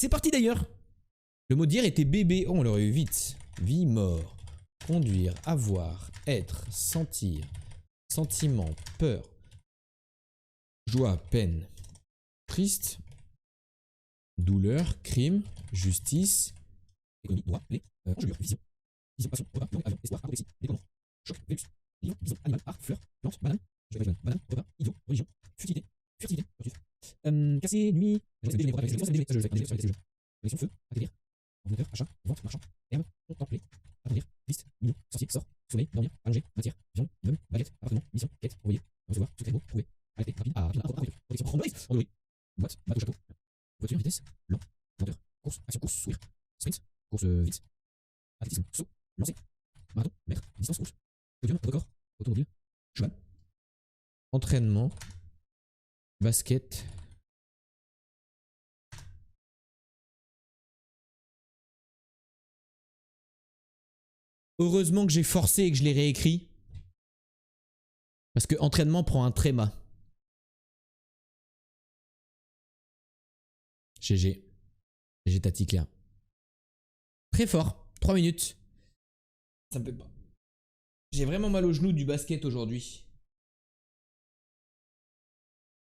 C'est parti d'ailleurs. Le mot d'hier était bébé. Oh, on l'aurait eu vite. Vie, mort. Conduire, avoir, être, sentir. Sentiment, peur. Joie, peine. Triste. Douleur, crime, justice. Économie, droit, les, enjeux, vision. Vision, passion, repas, langue, avion, espoir, apoplexie, dépendance. Choc, Vénus. Lion, bison, animal, art, fleur, plante, banane. Je vais banane, repas, idiot, religion, futilité, furtivité, furtif. Casser, nuit. Connexion, feu, acquérir. Ordinateur, achat, vente, marchand, herbe, contempler, attendrir, piste, million, sorcier, sort, soleil, dormir, allonger, matière, viande, immeuble, baguette, appartement, mission, quête, envoyer, recevoir, secret, mot, trouver, arrêter, rapide, protection, randonnée, boîte, bateau, château, voiture, vitesse, lent, lenteur, course, action, course, sourire, sprint, course vite, athlétisme, saut, lancer, marathon, mètre, distance, course, podium, record, automobile, cheval, entraînement, basket. Heureusement que j'ai forcé et que je l'ai réécrit. Parce que entraînement prend un tréma. GG. GG Tati Claire. Très fort. 3 minutes. Ça me fait pas. J'ai vraiment mal au genou du basket aujourd'hui.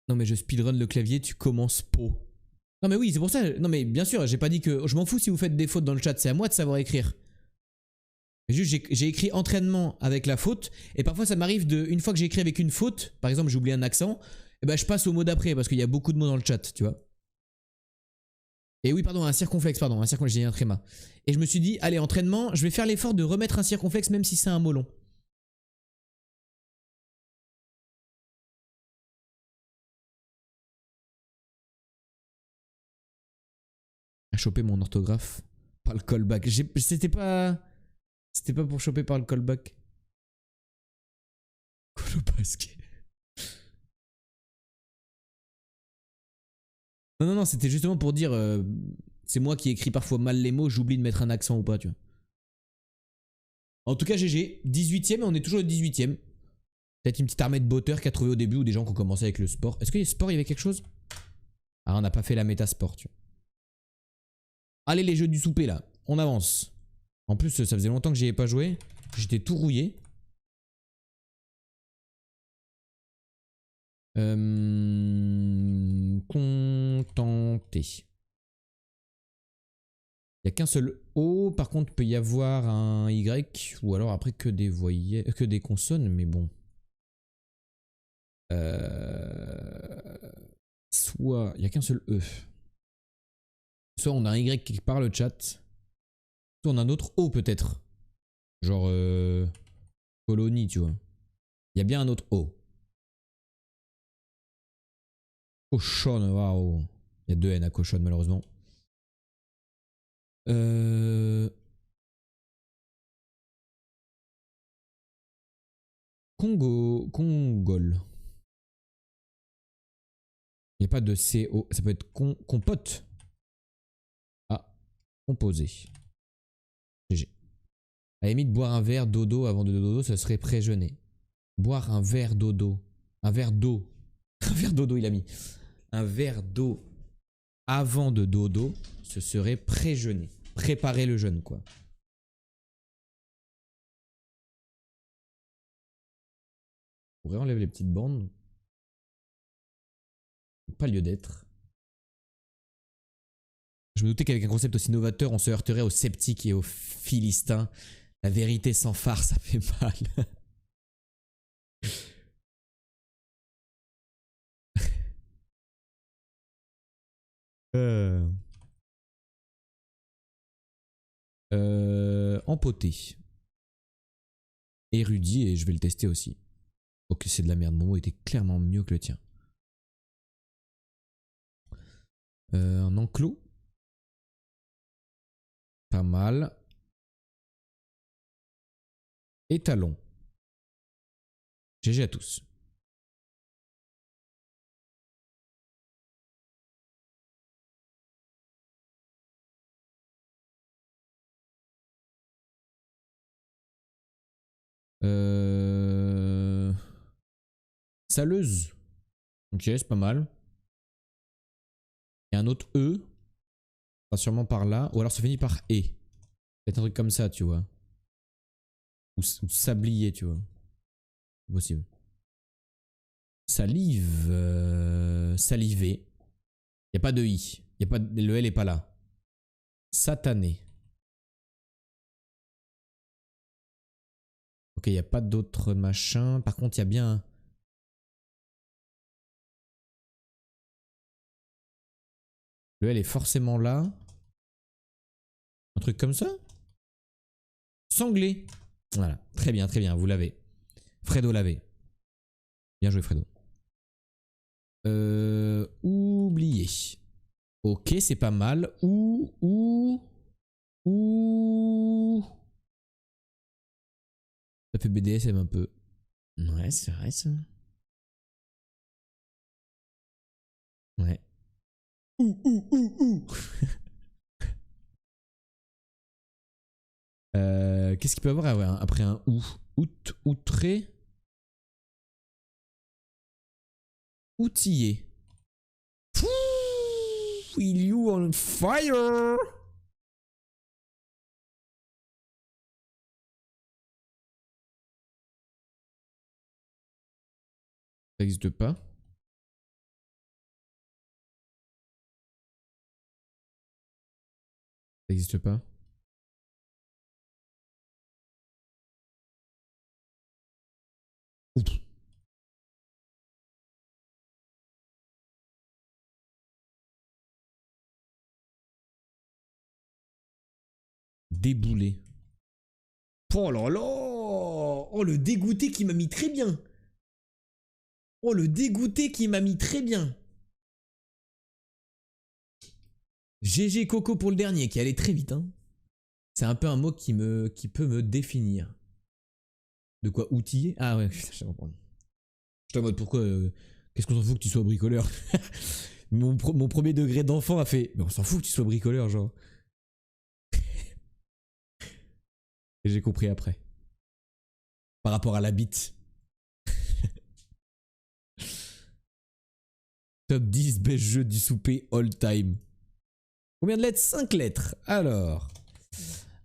Non mais je speedrun le clavier, tu commences pot. Non mais oui, c'est pour ça. Non mais bien sûr, j'ai pas dit que... Je m'en fous si vous faites des fautes dans le chat, c'est à moi de savoir écrire. Juste, j'ai écrit entraînement avec la faute. Et parfois, ça m'arrive de... Une fois que j'ai écrit avec une faute, par exemple, j'ai oublié un accent, et ben je passe au mot d'après parce qu'il y a beaucoup de mots dans le chat, tu vois. Et oui, pardon, un circonflexe, j'ai dit un tréma. Et je me suis dit, allez, entraînement, je vais faire l'effort de remettre un circonflexe même si c'est un mot long. À choper mon orthographe par le callback. C'était pas pour choper par le callback. Colobasket. Non, c'était justement pour dire... c'est moi qui écris parfois mal les mots, j'oublie de mettre un accent ou pas, tu vois. En tout cas, GG, 18ème et on est toujours le 18ème. Peut-être une petite armée de botteurs qui a trouvé au début ou des gens qui ont commencé avec le sport. Est-ce que le sport, il y avait quelque chose? Ah, on n'a pas fait la méta sport, tu vois. Allez, les jeux du souper, là. On avance. En plus, ça faisait longtemps que j'y ai pas joué. J'étais tout rouillé. Contenter. Il n'y a qu'un seul O. Par contre, il peut y avoir un Y. Ou alors après que des voyelles, que des consonnes. Mais bon. Soit... Il n'y a qu'un seul E. Soit on a un Y qui part le chat. Soit on a un autre O peut-être. Genre... colonie, tu vois. Il y a bien un autre O. Cochonne, waouh. Il y a 2 N à cochonne malheureusement. Congol. Il n'y a pas de CO. Ça peut être compote. Ah, composé. GG. À la limite, boire un verre dodo avant de dodo, ce serait pré-jeûner. Boire un verre dodo. Un verre d'eau. Un verre dodo, il a mis. Un verre d'eau avant de dodo, ce serait pré-jeûner. Préparer le jeûne, quoi. On pourrait enlever les petites bandes. Pas lieu d'être. Je me doutais qu'avec un concept aussi novateur, on se heurterait aux sceptiques et aux philistins. La vérité sans phare, ça fait mal. Empoté. Érudit et je vais le tester aussi. Ok, c'est de la merde. Mon mot était clairement mieux que le tien. Un enclos. Pas mal. Étalon. GG à tous. Saleuse. Ok, c'est pas mal. Il y a un autre E. Enfin, sûrement par là. Ou alors ça finit par et. Peut-être un truc comme ça, tu vois. Ou sablier, tu vois. C'est possible. Salive. Saliver. Il n'y a pas de i. Y a pas de, le L est pas là. Satané. Ok, il n'y a pas d'autres machins. Par contre, il y a bien... Le L est forcément là. Un truc comme ça. Sanglé. Voilà. Très bien. Vous l'avez. Fredo l'avait. Bien joué, Fredo. Oublié. Ok, c'est pas mal. Ça fait BDSM un peu. Ouais, c'est vrai ça. Ouais. Ouh. Qu'est-ce qu'il peut y avoir après un ou? Outré. Outillé. Will you on fire? Ça n'existe pas. Ça n'existe pas. Oups. Déboulé. Oh là là! Oh le dégoûté qui m'a mis très bien. Oh le dégoûté qui m'a mis très bien. GG Coco pour le dernier qui allait très vite. Hein. C'est un peu un mot qui peut me définir. De quoi outiller? Ah ouais, putain, je comprends. Je suis en mode pourquoi qu'est-ce qu'on s'en fout que tu sois bricoleur? Mon premier degré d'enfant a fait mais on s'en fout que tu sois bricoleur genre. Et j'ai compris après. Par rapport à la bite. Top 10 best jeux du souper all time. Combien de lettres? 5 lettres. Alors.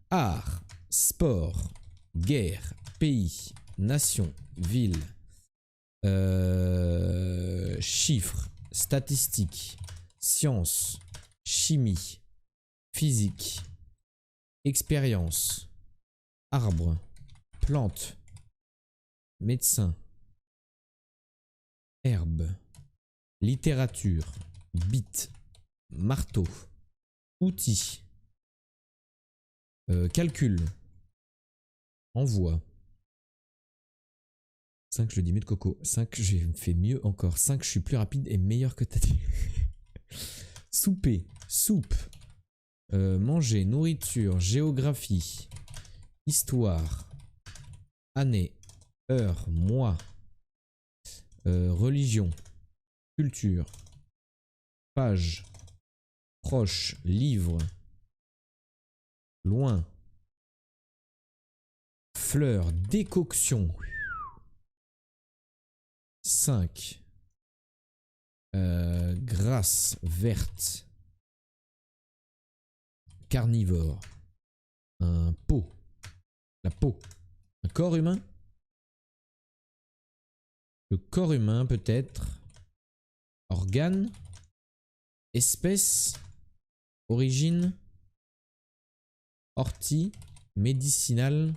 Art, sport, guerre, pays, nation, ville, chiffres, statistiques, sciences, chimie, physique, expérience, arbre, plante, médecin, herbe, littérature, bit, marteau, outil, calcul, envoi. 5, je le dis mieux de Coco. 5, j'ai fait mieux encore. 5, je suis plus rapide et meilleur que t'as dit. Souper, soupe, manger, nourriture, géographie, histoire, année, heure, mois, religion, culture, page, proche, livre, loin, fleur, décoction. 5. Grasse, verte, carnivore, un pot, la peau, un corps humain. Le corps humain peut-être, organe, espèce, origine, ortie, médicinal.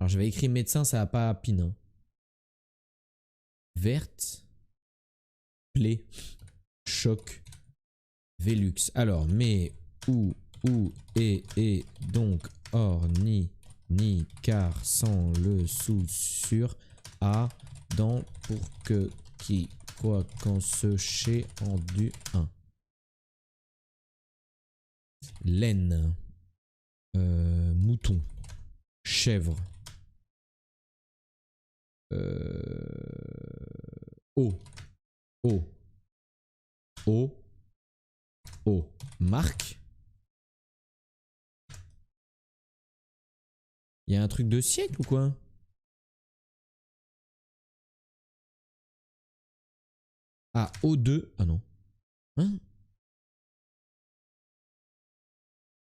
Alors j'avais écrit médecin, ça n'a pas pin. Hein. Verte, plaie, choc, Velux. Alors, mais, ou, et, donc, or, ni, car, sans le sous, sur, à, dans, pour que, qui, quoi, quand, ce, chez, en, du, un. Laine, mouton, chèvre, eau, eau, eau, eau, marque. Il y a un truc de siècle ou quoi? Ah, O2. Ah non. Hein?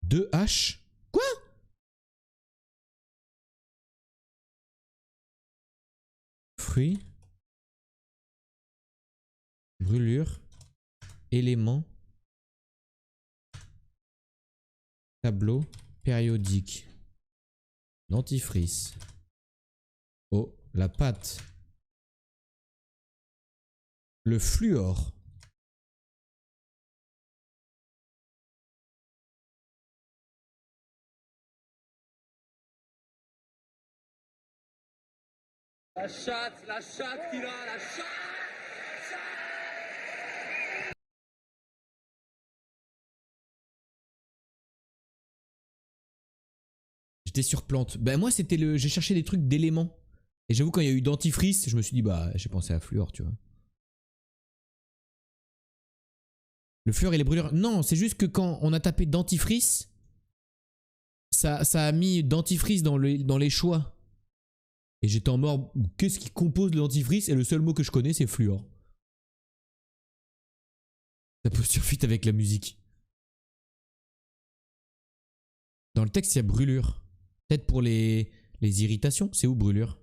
2H. Quoi? Fruits. Brûlure. Éléments. Tableau. Périodique. Dentifrice. Oh, la pâte. Le fluor. La chatte qu'il a, la chatte. J'étais sur plante. Ben moi c'était le. J'ai cherché des trucs d'éléments. Et j'avoue quand il y a eu dentifrice, je me suis dit bah j'ai pensé à fluor, tu vois. Le fluor et les brûlures. Non, c'est juste que quand on a tapé dentifrice, ça a mis dentifrice dans les choix. Et j'étais en mort, qu'est-ce qui compose le dentifrice? Et le seul mot que je connais c'est fluor. Ça peut surfit avec la musique. Dans le texte il y a brûlure. Peut-être pour les irritations. C'est où brûlure?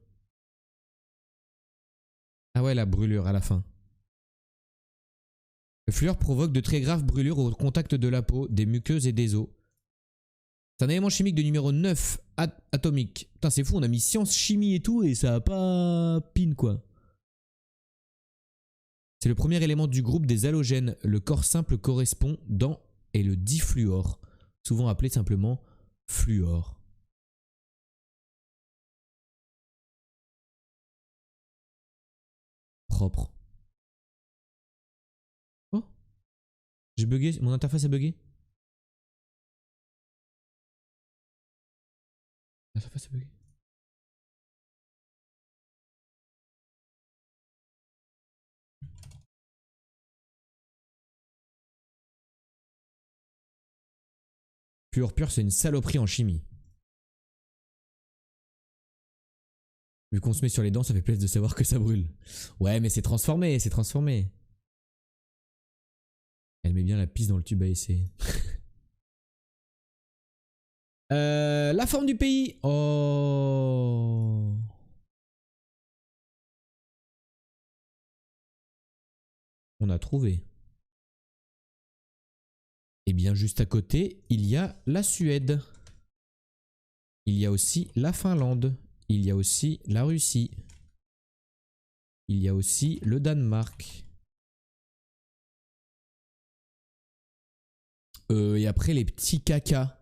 Ah ouais, la brûlure à la fin. Le fluor provoque de très graves brûlures au contact de la peau, des muqueuses et des os. C'est un élément chimique de numéro 9 atomique. Putain, c'est fou, on a mis science, chimie et tout et ça a pas pin quoi. C'est le premier élément du groupe des halogènes. Le corps simple correspond dans et le difluor, souvent appelé simplement fluor. Propre. Oh, j'ai bugué, mon interface a bugué. L'interface a bugué. Fluor pur, c'est une saloperie en chimie. Vu qu'on se met sur les dents, ça fait plaisir de savoir que ça brûle. Ouais, mais c'est transformé, c'est transformé. Elle met bien la pisse dans le tube à essai. La forme du pays. Oh. On a trouvé. Et bien juste à côté, il y a la Suède. Il y a aussi la Finlande. Il y a aussi la Russie. Il y a aussi le Danemark. Et après les petits cacas.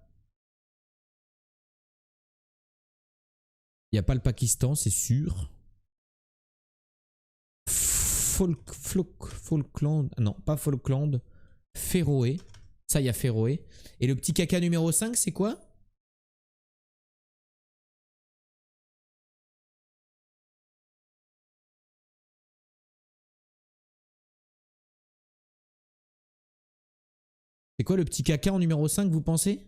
Il n'y a pas le Pakistan, c'est sûr. Falkland. Non, pas Falkland. Féroé. Ça, il y a Féroé. Et le petit caca numéro 5, c'est quoi? C'est quoi le petit caca en numéro 5, vous pensez?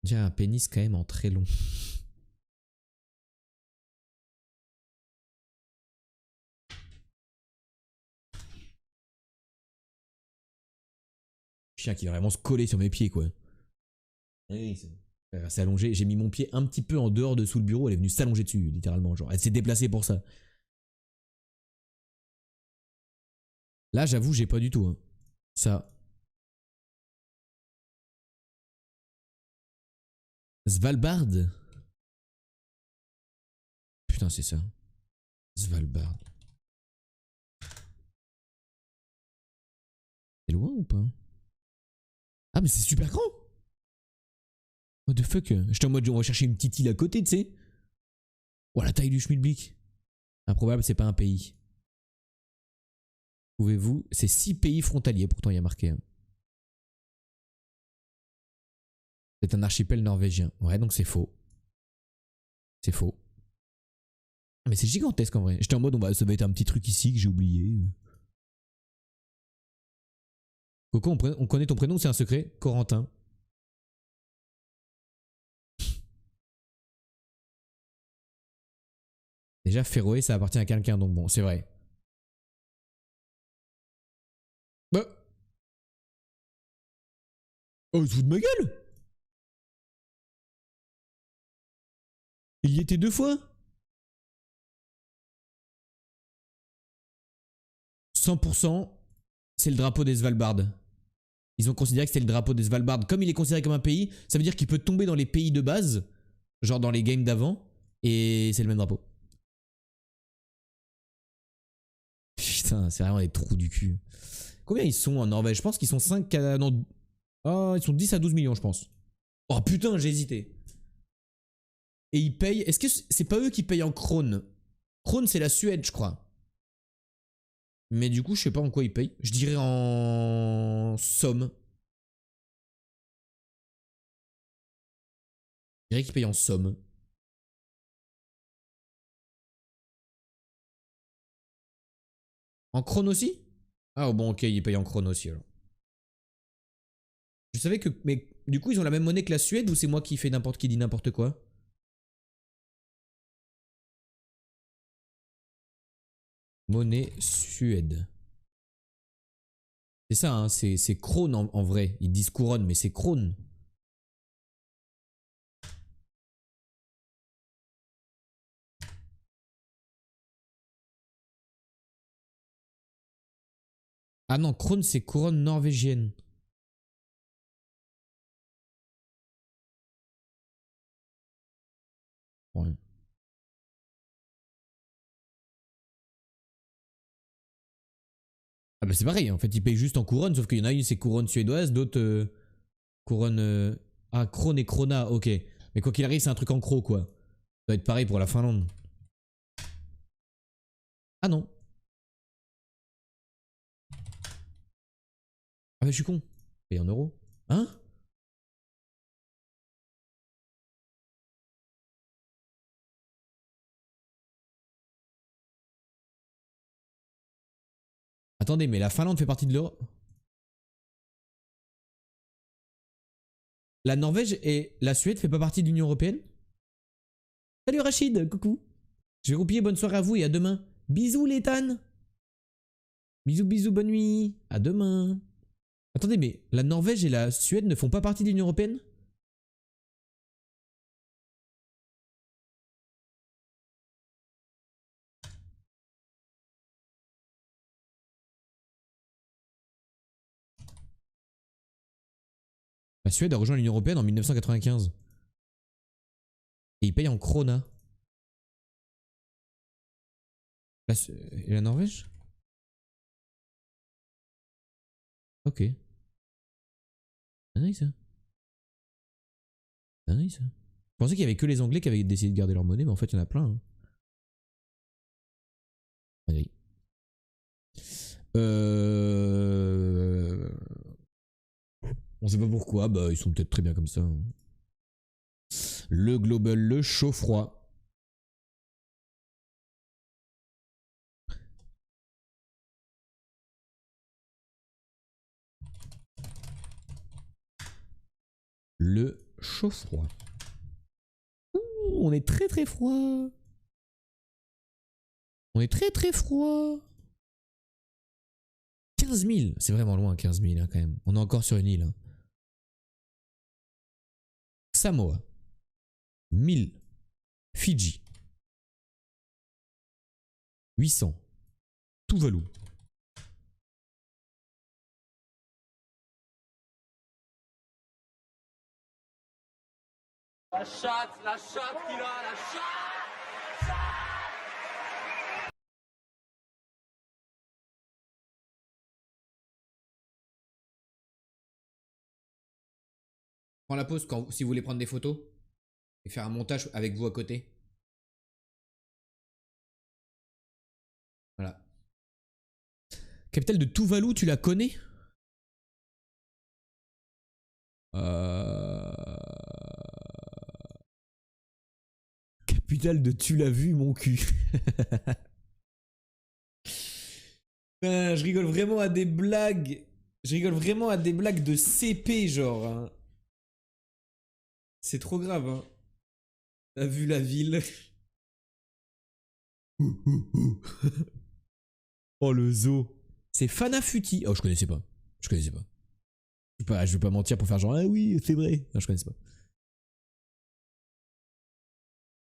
J'ai un pénis quand même en très long. Chien qui va vraiment se coller sur mes pieds, quoi. Oui, elle s'est allongée. J'ai mis mon pied un petit peu en dehors de sous le bureau. Elle est venue s'allonger dessus, littéralement. Genre, elle s'est déplacée pour ça. Là, j'avoue, j'ai pas du tout. Hein. Ça. Svalbard. Putain, c'est ça. Svalbard. C'est loin ou pas? Ah, mais c'est super grand! What the fuck? J'étais en mode, on va chercher une petite île à côté, tu sais. Oh, la taille du Schmilblick. Improbable, c'est pas un pays. Pouvez-vous. C'est 6 pays frontaliers, pourtant il y a marqué. Hein. C'est un archipel norvégien. Ouais, donc c'est faux. C'est faux. Mais c'est gigantesque en vrai. J'étais en mode, ça va être un petit truc ici que j'ai oublié. Coco, on connaît ton prénom, c'est un secret? Corentin. Déjà, Féroé, ça appartient à quelqu'un, donc bon, c'est vrai. Bah. Oh, il se fout de ma gueule. Il y était 2 fois. 100%, c'est le drapeau des Svalbard. Ils ont considéré que c'était le drapeau des Svalbard. Comme il est considéré comme un pays, ça veut dire qu'il peut tomber dans les pays de base, genre dans les games d'avant, et c'est le même drapeau. Putain, c'est vraiment des trous du cul. Combien ils sont en Norvège? Je pense qu'ils sont 5 à... Non. Oh, ils sont 10 à 12 millions, je pense. Oh putain, j'ai hésité. Et ils payent... Est-ce que c'est pas eux qui payent en krone? Krone, c'est la Suède, je crois. Mais du coup, je sais pas en quoi ils payent. Je dirais en somme. Je dirais qu'ils payent en somme. En krone aussi? Ah bon, ok, ils payent en krone aussi alors. Je savais que... Mais du coup, ils ont la même monnaie que la Suède ou c'est moi qui fais n'importe qui dit n'importe quoi? Monnaie Suède. C'est ça, hein, c'est krone en vrai. Ils disent couronne, mais c'est krone. Ah non, krone c'est couronne norvégienne. Ouais. Ah bah c'est pareil, en fait ils payent juste en couronne, sauf qu'il y en a une c'est couronne suédoise, d'autres couronne... Ah, krone et krona, ok. Mais quoi qu'il arrive, c'est un truc en cro quoi. Ça doit être pareil pour la Finlande. Ah non. Ah bah je suis con. Paye en euros. Hein? Attendez, mais la Finlande fait partie de l'Europe. La Norvège et la Suède fait pas partie de l'Union Européenne? Salut Rachid, coucou. Je vais roupiller, bonne soirée à vous et à demain. Bisous les tannes. Bisous, bisous, bonne nuit. À demain. Attendez, mais la Norvège et la Suède ne font pas partie de l'Union Européenne? La Suède a rejoint l'Union Européenne en 1995. Et ils payent en krona. Et la Norvège? Ok. C'est nice ça. C'est nice ça. Je pensais qu'il y avait que les Anglais qui avaient décidé de garder leur monnaie, mais en fait il y en a plein. Hein. Allez. On sait pas pourquoi, bah ils sont peut-être très bien comme ça. Hein. Le global, le chaud-froid. Le chaud-froid. On est très très froid. On est très très froid. 15 000, c'est vraiment loin 15 000 hein, quand même. On est encore sur une île. Hein. Samoa. 1000. Fidji. 800. Tuvalu. La chatte qu'il a, la chatte. Prends la pause quand, si vous voulez prendre des photos et faire un montage avec vous à côté. Voilà. Capitale de Tuvalu, tu la connais? Capitale de tu l'as vu mon cul. Je rigole vraiment à des blagues. Je rigole vraiment à des blagues de CP genre. Hein. C'est trop grave. Hein. T'as vu la ville? Oh le zoo. C'est Fanafuti. Oh je connaissais pas. Je connaissais pas. Je vais pas mentir pour faire genre, ah oui, c'est vrai. Non, je connais pas.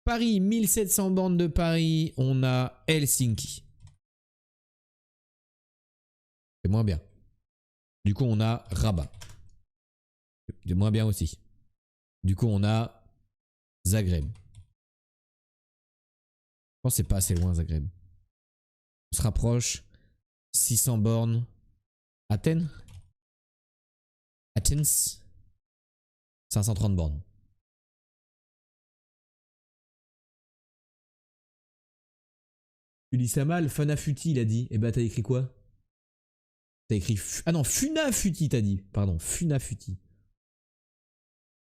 Paris, 1700 bornes de Paris. On a Helsinki. C'est moins bien. Du coup, on a Rabat. C'est moins bien aussi. Du coup, on a Zagreb. Je pense que c'est pas assez loin, Zagreb. On se rapproche. 600 bornes. Athènes. Athens. 530 bornes. Tu lis ça mal, Fanafuti, il a dit. Et bah, t'as écrit quoi? T'as écrit. Ah non, Funafuti, t'as dit. Pardon, Funafuti.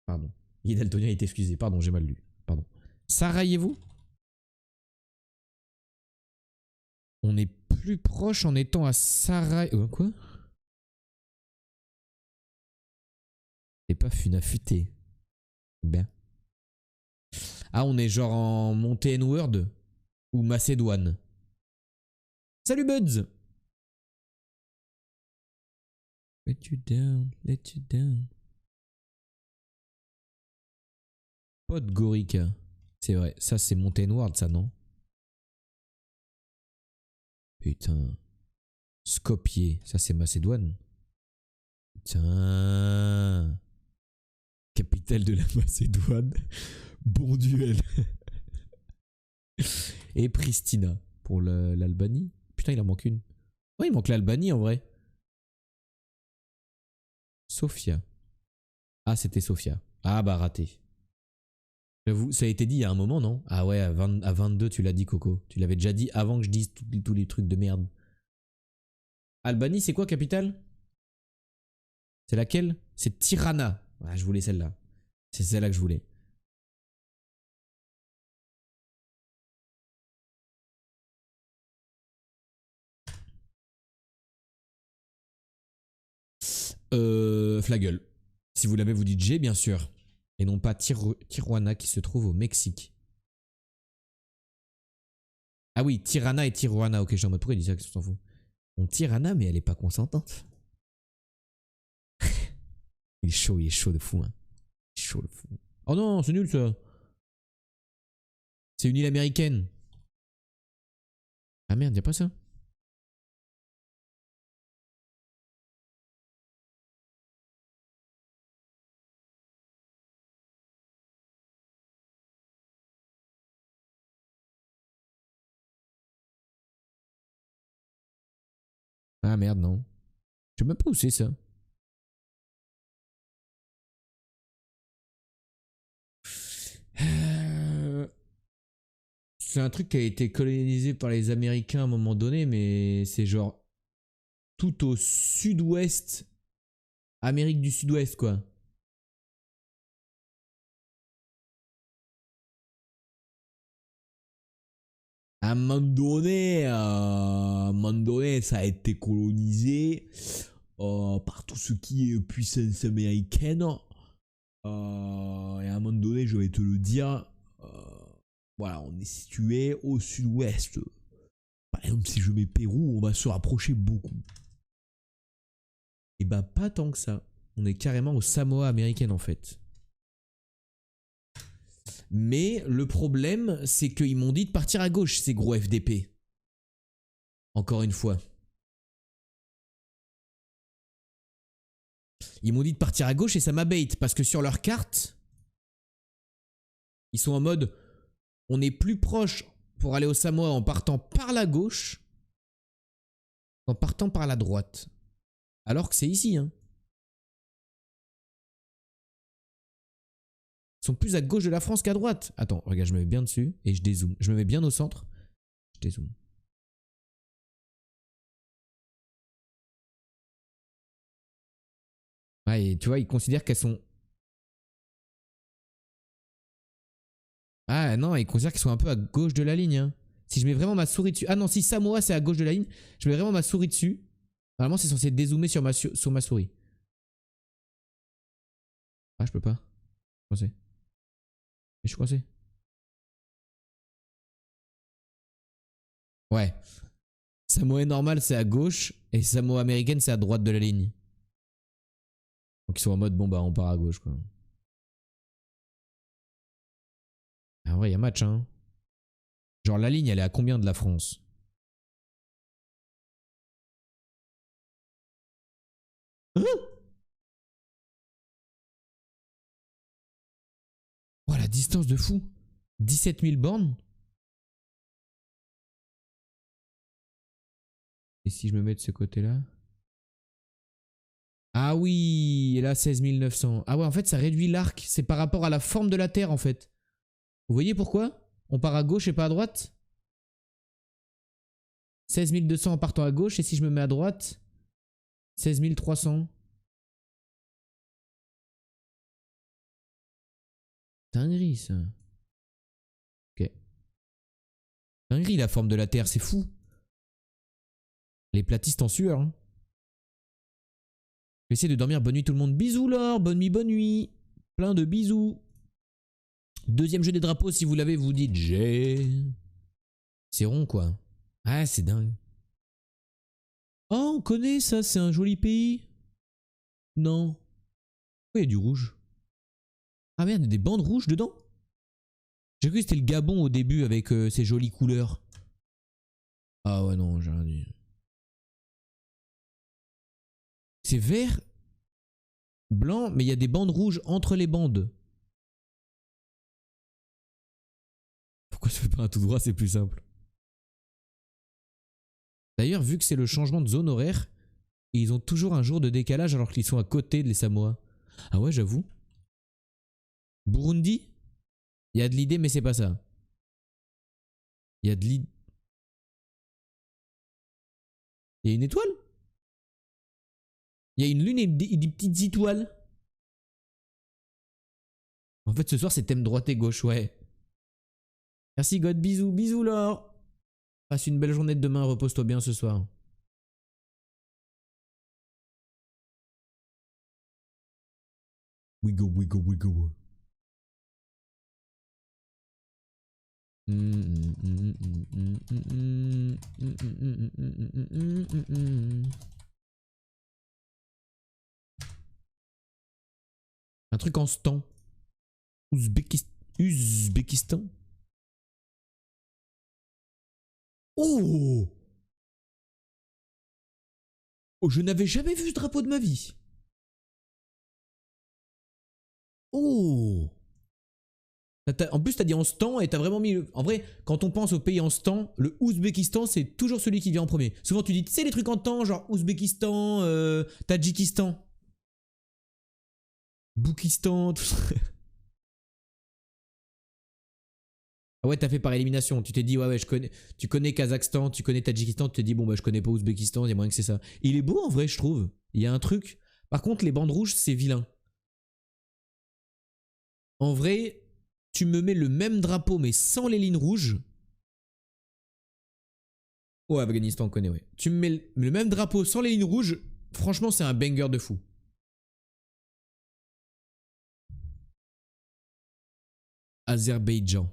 Pardon. Il est daltonien, il est excusé. Pardon, j'ai mal lu. Pardon. Sarajevo. On est plus proche en étant à Sarajevo. Quoi? C'est pas Funafuté. Ben. Ah, on est genre en montée N-word ou Macédoine. Salut Buds. Let you down, let you down. Podgorica. C'est vrai, ça c'est montée N-word, ça non? Putain. Skopje, ça c'est Macédoine. Putain. Capitale de la Macédoine. Bon duel. Et Pristina pour l'Albanie. Putain, il en manque une. Ouais, il manque l'Albanie en vrai. Sofia. Ah, c'était Sofia. Ah bah raté. J'avoue, ça a été dit il y a un moment, non? Ah ouais, à 22, tu l'as dit, Coco. Tu l'avais déjà dit avant que je dise tous les trucs de merde. Albanie, c'est quoi, capitale? C'est laquelle? C'est Tirana. Ah, je voulais celle-là. C'est celle-là que je voulais. Flagel. Si vous l'avez, vous dites G, bien sûr. Et non pas Tijuana qui se trouve au Mexique. Ah oui, Tirana et Tijuana. Ok, je suis en mode pourquoi il dit ça, qu'est-ce que tu t'en fous? On Tirana, mais elle est pas consentante. Il est chaud de fou. Hein. Il est chaud de fou. Oh non, c'est nul ça. C'est une île américaine. Ah merde, y'a pas ça? Ah merde, non. Je sais même pas où c'est ça. C'est un truc qui a été colonisé par les Américains à un moment donné, mais c'est genre tout au sud-ouest, Amérique du Sud-Ouest, quoi. À un moment donné, ça a été colonisé par tout ce qui est puissance américaine. Et à un moment donné, je vais te le dire, euh, voilà, on est situé au sud-ouest. Par exemple, si je mets Pérou, on va se rapprocher beaucoup. Et bah, pas tant que ça. On est carrément au Samoa américaine en fait. Mais le problème, c'est qu'ils m'ont dit de partir à gauche, ces gros FDP. Encore une fois. Ils m'ont dit de partir à gauche et ça m'abait parce que sur leur carte, ils sont en mode on est plus proche pour aller au Samoa en partant par la gauche qu'en partant par la droite. Alors que c'est ici, hein. Ils sont plus à gauche de la France qu'à droite. Attends, regarde, je me mets bien dessus et je dézoome. Je me mets bien au centre. Je dézoome. Ouais, et tu vois, ils considèrent qu'elles sont... Ah non, ils considèrent qu'elles sont un peu à gauche de la ligne. Hein. Si je mets vraiment ma souris dessus... Ah non, si Samoa c'est à gauche de la ligne, je mets vraiment ma souris dessus. Normalement, c'est censé dézoomer sur ma souris. Ah, je peux pas. Je suis coincé. Je suis coincé. Ouais. Samoa normal, c'est à gauche. Et Samoa américaine, c'est à droite de la ligne. Donc ils sont en mode, bon bah on part à gauche quoi. Ah ouais, il y a match hein. Genre la ligne elle est à combien de la France? Hein? Oh la distance de fou. 17 000 bornes. Et si je me mets de ce côté-là? Ah oui, et là 16 900. Ah ouais, en fait ça réduit l'arc. C'est par rapport à la forme de la Terre en fait. Vous voyez pourquoi? On part à gauche et pas à droite? 16 200 en partant à gauche, et si je me mets à droite? 16 300. Dinguerie ça. Ok. Dinguerie la forme de la Terre, c'est fou. Les platistes en sueur. Hein. Je vais essayer de dormir. Bonne nuit tout le monde. Bisous Laure, bonne nuit, bonne nuit. Plein de bisous. Deuxième jeu des drapeaux, si vous l'avez, vous dites j'ai. C'est rond quoi. Ah, c'est dingue. Oh, on connaît ça, c'est un joli pays. Non. Pourquoi il y a du rouge? Ah merde, il y a des bandes rouges dedans. J'ai cru que c'était le Gabon au début avec ses jolies couleurs. Ah ouais, non, j'ai rien dit. C'est vert, blanc, mais il y a des bandes rouges entre les bandes. Pourquoi je fais pas un tout droit, c'est plus simple. D'ailleurs, vu que c'est le changement de zone horaire, ils ont toujours un jour de décalage alors qu'ils sont à côté des Samoa. Ah ouais, j'avoue. Burundi? Il y a de l'idée, mais c'est pas ça. Il y a de l'idée. Il y a une étoile? Il y a une lune et des petites étoiles. En fait, ce soir, c'est thème droite et gauche, ouais. Merci God, bisous, bisous Laure. Passe une belle journée de demain, repose-toi bien ce soir. We go, we go, we go. Un truc en stan. Ouzbékistan. Oh! Oh, je n'avais jamais vu ce drapeau de ma vie. Oh! En plus, t'as dit en stan et t'as vraiment mis. En vrai, quand on pense au pays en stan, le Ouzbékistan, c'est toujours celui qui vient en premier. Souvent, tu dis, tu sais, les trucs en temps, genre Ouzbékistan, Tadjikistan, Boukistan, tout ça. Ah ouais, t'as fait par élimination. Tu t'es dit, ouais, ouais, je connais. Tu connais Kazakhstan, tu connais Tadjikistan, tu t'es dit, bon, bah, je connais pas Ouzbékistan, il y a moyen que c'est ça. Il est beau en vrai, je trouve. Il y a un truc. Par contre, les bandes rouges, c'est vilain. En vrai, tu me mets le même drapeau, mais sans les lignes rouges. Ouais, Afghanistan, on connaît, ouais. Tu me mets le même drapeau sans les lignes rouges. Franchement, c'est un banger de fou. Azerbaïdjan.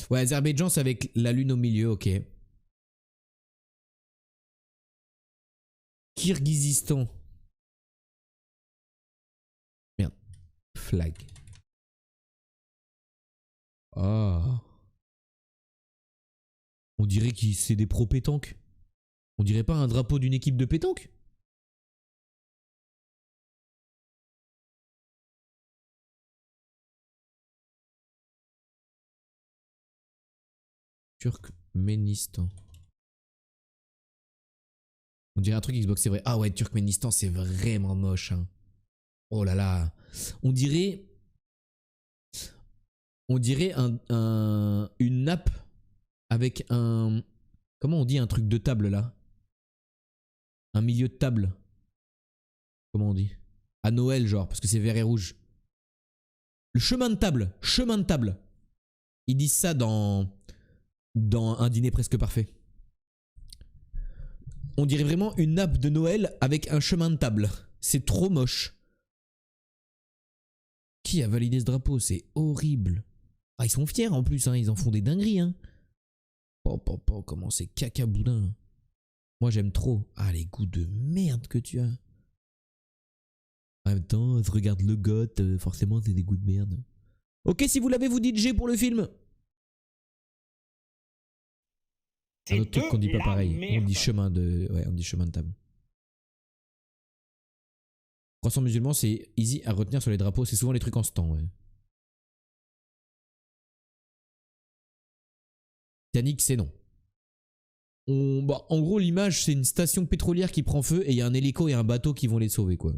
Ouais, Azerbaïdjan, c'est avec la lune au milieu, ok. Kirghizistan. Merde. Flag. Ah. On dirait que c'est des pros pétanques. On dirait pas un drapeau d'une équipe de pétanque? Turkménistan. On dirait un truc Xbox, c'est vrai. Ah ouais, Turkménistan, c'est vraiment moche. Hein. Oh là là. On dirait. On dirait une nappe avec un. Comment on dit un truc de table là? Un milieu de table. Comment on dit? À Noël, genre, parce que c'est vert et rouge. Le chemin de table. Chemin de table. Ils disent ça dans un dîner presque parfait. On dirait vraiment une nappe de Noël avec un chemin de table. C'est trop moche. Qui a validé ce drapeau? C'est horrible. Ah, ils sont fiers en plus, hein. Ils en font des dingueries. Hein. Comment c'est cacaboudin. Moi j'aime trop. Ah, les goûts de merde que tu as. En même temps, je regarde le goth, forcément c'est des goûts de merde. Ok, si vous l'avez, vous dites G pour le film. Un autre truc qu'on dit pas pareil. On dit chemin de... Ouais, on dit chemin de table. Croissant musulman, c'est easy à retenir sur les drapeaux. C'est souvent les trucs en stand, ouais. Titanic, c'est non. Bah, en gros, l'image, c'est une station pétrolière qui prend feu et il y a un hélico et un bateau qui vont les sauver, quoi.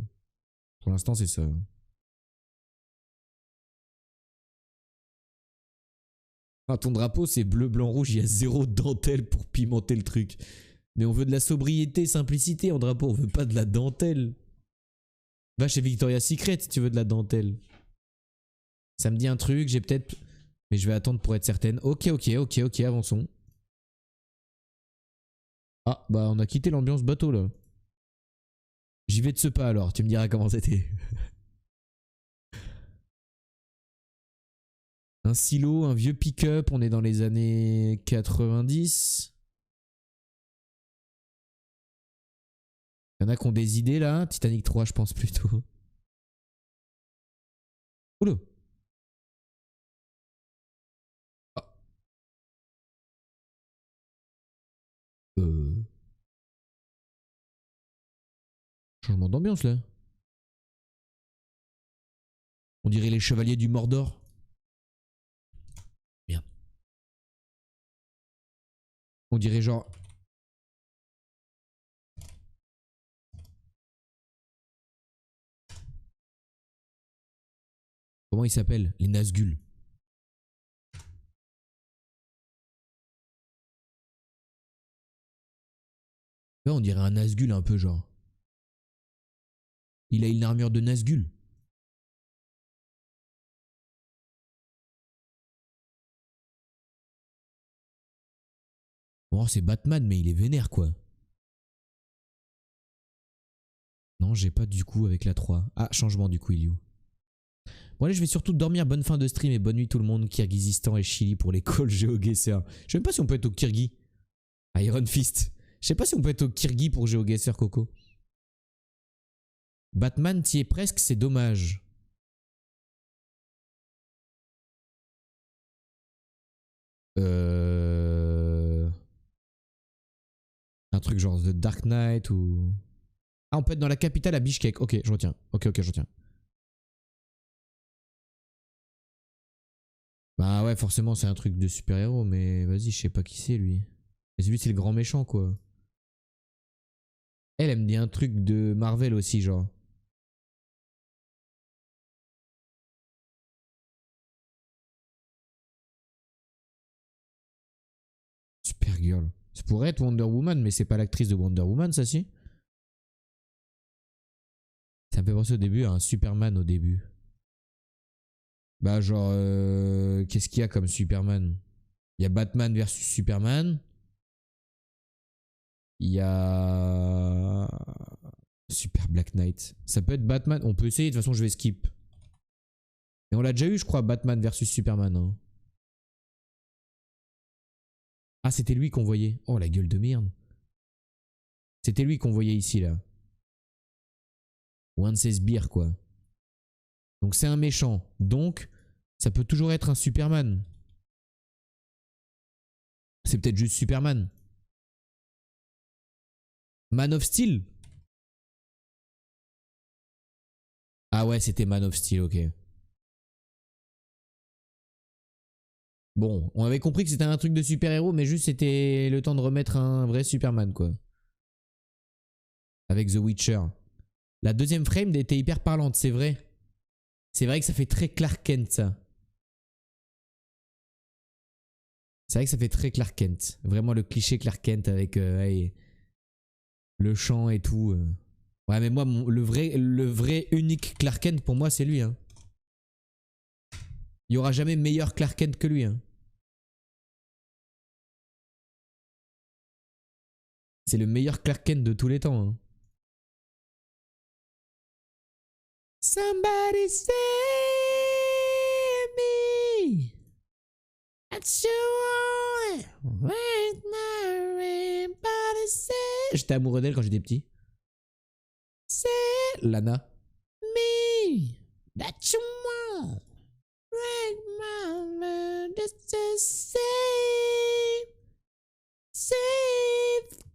Pour l'instant, c'est ça. Ah, ton drapeau, c'est bleu, blanc, rouge. Il y a 0 dentelle pour pimenter le truc. Mais on veut de la sobriété, simplicité en drapeau. On veut pas de la dentelle. Va chez Victoria's Secret si tu veux de la dentelle. Ça me dit un truc, j'ai peut-être... Mais je vais attendre pour être certaine. Ok, avançons. Ah, bah on a quitté l'ambiance bateau là. J'y vais de ce pas alors, tu me diras comment c'était. Un silo, un vieux pick-up, on est dans les années 90. Il y en a qui ont des idées là. Titanic 3, je pense plutôt. Oula. Ah. Changement d'ambiance là. On dirait les chevaliers du Mordor. Merde. On dirait genre... Comment ils s'appellent? Les Nazgûl. Ouais, on dirait un Nazgûl un peu genre. Il a une armure de Nazgûl. Bon, c'est Batman, mais il est vénère quoi. Non, j'ai pas du coup avec la 3. Ah, changement du coup, il est où? Bon allez, je vais surtout dormir. Bonne fin de stream et bonne nuit tout le monde. Kyrgyzstan et Chili pour l'école GeoGuessr. Je sais même pas si on peut être au Kyrgyz. Iron Fist. Je sais pas si on peut être au Kyrgyz pour GeoGuessr, Coco. Batman, t'y es presque, c'est dommage. Un truc genre The Dark Knight ou... Ah, on peut être dans la capitale à Bishkek. Ok, je retiens. Ok, je retiens. Bah ouais, forcément, c'est un truc de super-héros, mais vas-y, je sais pas qui c'est lui. Mais lui, c'est le grand méchant, quoi. Elle me dit un truc de Marvel aussi, genre. Supergirl. Ça pourrait être Wonder Woman, mais c'est pas l'actrice de Wonder Woman, ça si. Ça me fait penser au début à un Superman au début. Bah genre, qu'est-ce qu'il y a comme Superman? Il y a Batman versus Superman. Il y a... Super Black Knight. Ça peut être Batman. On peut essayer, de toute façon je vais skip. Et on l'a déjà eu, je crois, Batman versus Superman. Hein. Ah, c'était lui qu'on voyait. Oh, la gueule de merde. C'était lui qu'on voyait ici, là. One Says Beer, quoi. Donc c'est un méchant. Donc, ça peut toujours être un Superman. C'est peut-être juste Superman. Man of Steel. Ah ouais, c'était Man of Steel, ok. Bon, on avait compris que c'était un truc de super-héros, mais juste c'était le temps de remettre un vrai Superman, quoi. Avec The Witcher. La deuxième frame était hyper parlante, c'est vrai. C'est vrai que ça fait très Clark Kent, ça. C'est vrai que ça fait très Clark Kent. Vraiment le cliché Clark Kent avec le chant et tout. Ouais, mais moi, le vrai unique Clark Kent, pour moi, c'est lui. Hein. Il n'y aura jamais meilleur Clark Kent que lui. Hein. C'est le meilleur Clark Kent de tous les temps. Hein. Somebody save me. J'étais amoureux d'elle quand j'étais petit. C'est Lana. Me. me that you want. Right, mama, just to save,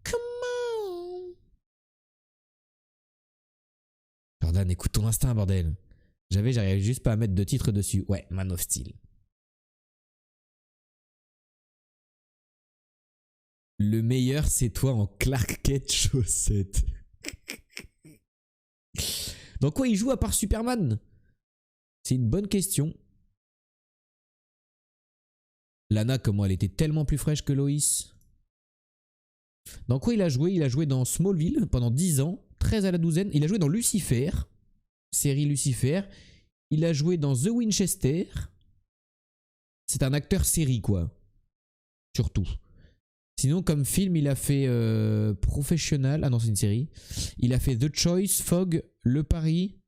come on. Jordan, écoute ton instinct, bordel. J'arrivais juste pas à mettre de titre dessus. Ouais, Man of Steel. Le meilleur, c'est toi en Clark Kent chaussette. Dans quoi il joue à part Superman? C'est une bonne question. Lana, comment elle était tellement plus fraîche que Lois. Dans quoi il a joué? Il a joué dans Smallville pendant 10 ans, 13 à la douzaine. Il a joué dans Lucifer, série Lucifer. Il a joué dans The Winchester. C'est un acteur série, quoi. Surtout. Sinon, comme film, il a fait Professional. Ah non, c'est une série. Il a fait The Choice, Fog, Le Pari,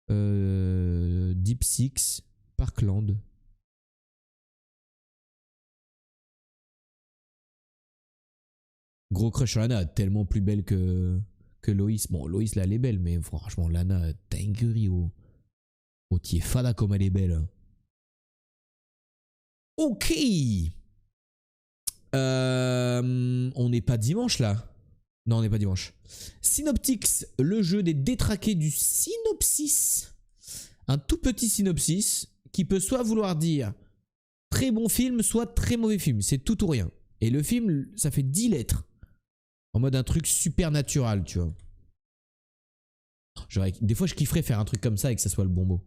Deep Six, Parkland. Gros crush sur Lana, tellement plus belle que Loïs. Bon, Loïs, là, elle est belle, mais franchement, Lana, dinguerie, oh. Oh, t'y es fada comme elle est belle. Ok. On n'est pas dimanche, là. Non, on n'est pas dimanche. Synoptics, le jeu des détraqués du synopsis. Un tout petit synopsis qui peut soit vouloir dire très bon film, soit très mauvais film. C'est tout ou rien. Et le film, ça fait 10 lettres. En mode un truc supernatural, tu vois. Genre, des fois, je kifferais faire un truc comme ça et que ça soit le bon mot.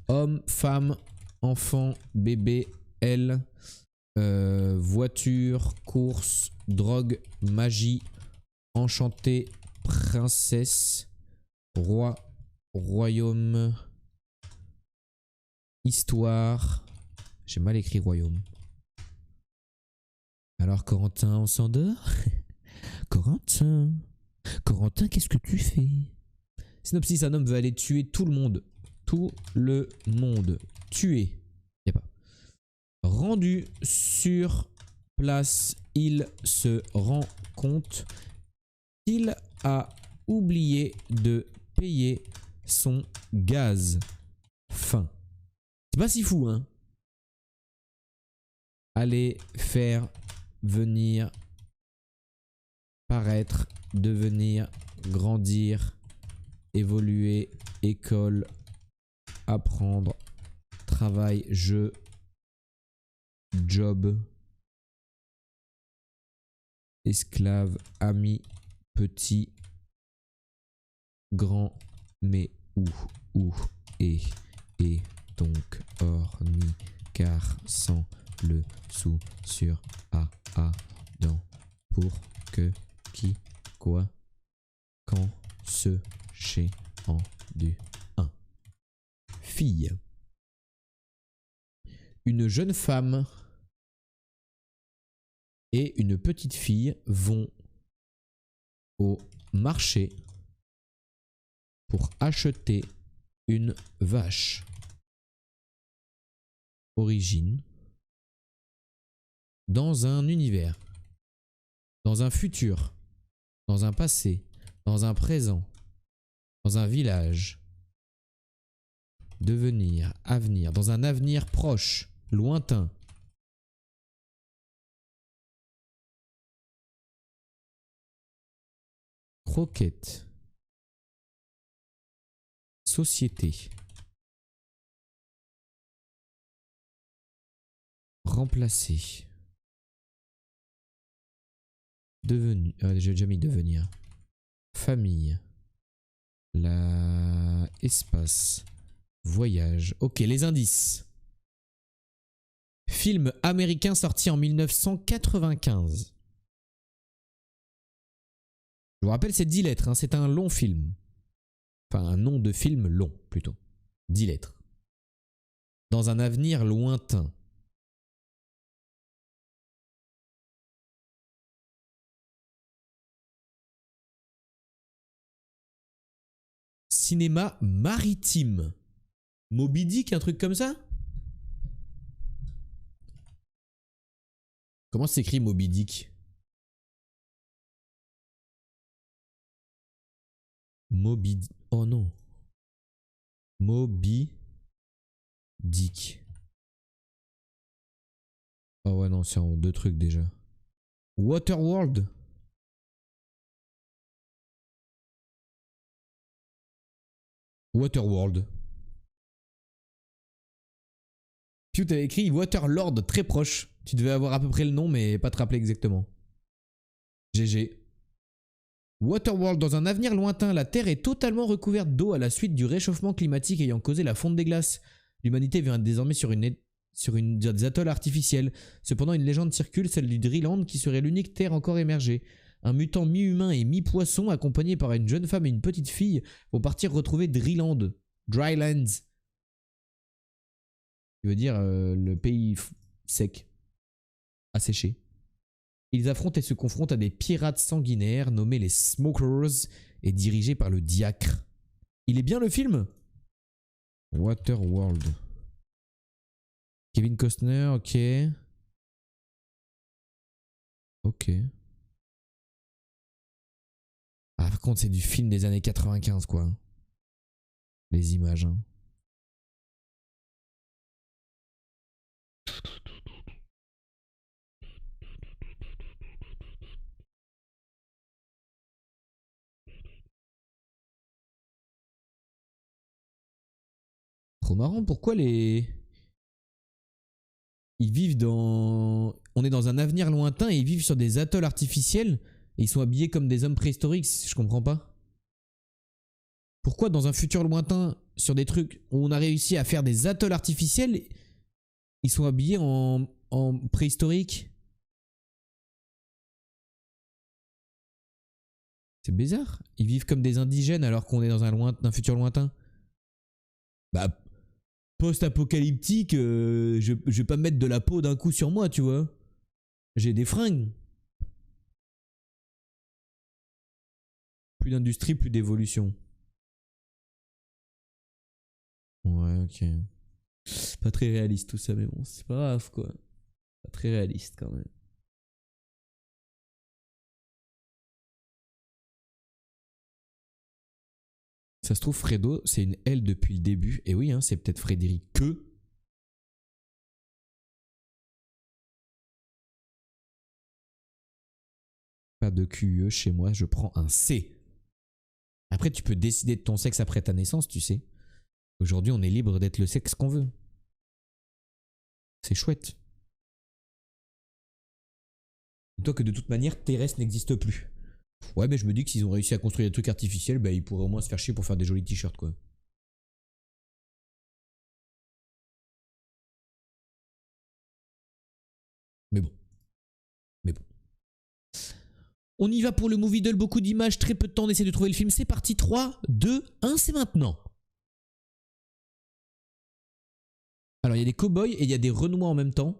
Homme, femme, enfant, bébé, elle, voiture, course, drogue, magie, enchanté, princesse, roi, royaume, histoire. J'ai mal écrit royaume. Alors Corentin, on s'endort? Corentin, qu'est-ce que tu fais? Synopsis, un homme veut aller tuer tout le monde. Tout le monde. Tuer. Y a pas. Rendu sur place, il se rend compte qu'il a oublié de payer son gaz. Fin. C'est pas si fou, hein? Aller faire venir, paraître, devenir, grandir, évoluer, école, apprendre, travail, jeu, job, esclave, ami, petit, grand, mais où, et donc orni, car sans le sou sur a dans pour que qui quoi quand ce chez en du un. Fille. Une jeune femme et une petite fille vont au marché pour acheter une vache. Origine. Dans un univers, dans un futur, dans un passé, dans un présent, dans un village, devenir, avenir, dans un avenir proche, lointain. Croquette. Société. Remplacer. Devenu. J'ai déjà mis devenir. Famille. La. Espace. Voyage. Ok, les indices. Film américain sorti en 1995. Je vous rappelle, c'est 10 lettres. Hein, c'est un long film. Enfin, un nom de film long, plutôt. 10 lettres. Dans un avenir lointain. Cinéma maritime. Moby Dick, un truc comme ça? Comment s'écrit Moby Dick? Moby... Oh non. Moby Dick. Oh ouais, non, c'est en deux trucs déjà. Waterworld. Waterworld. Puis t'avais écrit Waterlord très proche. Tu devais avoir à peu près le nom, mais pas te rappeler exactement. GG. Waterworld, dans un avenir lointain, la Terre est totalement recouverte d'eau à la suite du réchauffement climatique ayant causé la fonte des glaces. L'humanité vient désormais sur des atolls artificiels. Cependant, une légende circule, celle du Dryland, qui serait l'unique terre encore émergée. Un mutant mi-humain et mi-poisson, accompagné par une jeune femme et une petite fille, vont partir retrouver Dryland. Drylands. Qui veut dire le pays sec, asséché. Ils affrontent et se confrontent à des pirates sanguinaires nommés les Smokers et dirigés par le diacre. Il est bien le film? Waterworld. Kevin Costner, ok. Ok. Ah, par contre, c'est du film des années 95, quoi. Les images, hein. Trop marrant, pourquoi les... Ils vivent dans... On est dans un avenir lointain et ils vivent sur des atolls artificiels et ils sont habillés comme des hommes préhistoriques, je comprends pas. Pourquoi dans un futur lointain, sur des trucs où on a réussi à faire des atolls artificiels, ils sont habillés en préhistorique? C'est bizarre. Ils vivent comme des indigènes alors qu'on est dans un futur lointain. Bah, post-apocalyptique, je vais pas mettre de la peau d'un coup sur moi, tu vois. J'ai des fringues. Plus d'industrie, plus d'évolution. Ouais, ok. Pas très réaliste tout ça, mais bon, c'est pas grave quoi. Pas très réaliste quand même. Ça se trouve, Fredo, c'est une L depuis le début. Et oui, hein, c'est peut-être Frédéric que. Pas de QE chez moi, je prends un C. Après, tu peux décider de ton sexe après ta naissance, tu sais. Aujourd'hui, on est libre d'être le sexe qu'on veut. C'est chouette. Toi que de toute manière, terrestre n'existe plus. Ouais, mais je me dis que s'ils ont réussi à construire des trucs artificiels, bah, ils pourraient au moins se faire chier pour faire des jolis t-shirts, quoi. Mais bon. Mais bon. On y va pour le movie doll, beaucoup d'images, très peu de temps, on essaie de trouver le film. C'est parti, 3, 2, 1, c'est maintenant. Alors, il y a des cow-boys et il y a des renois en même temps.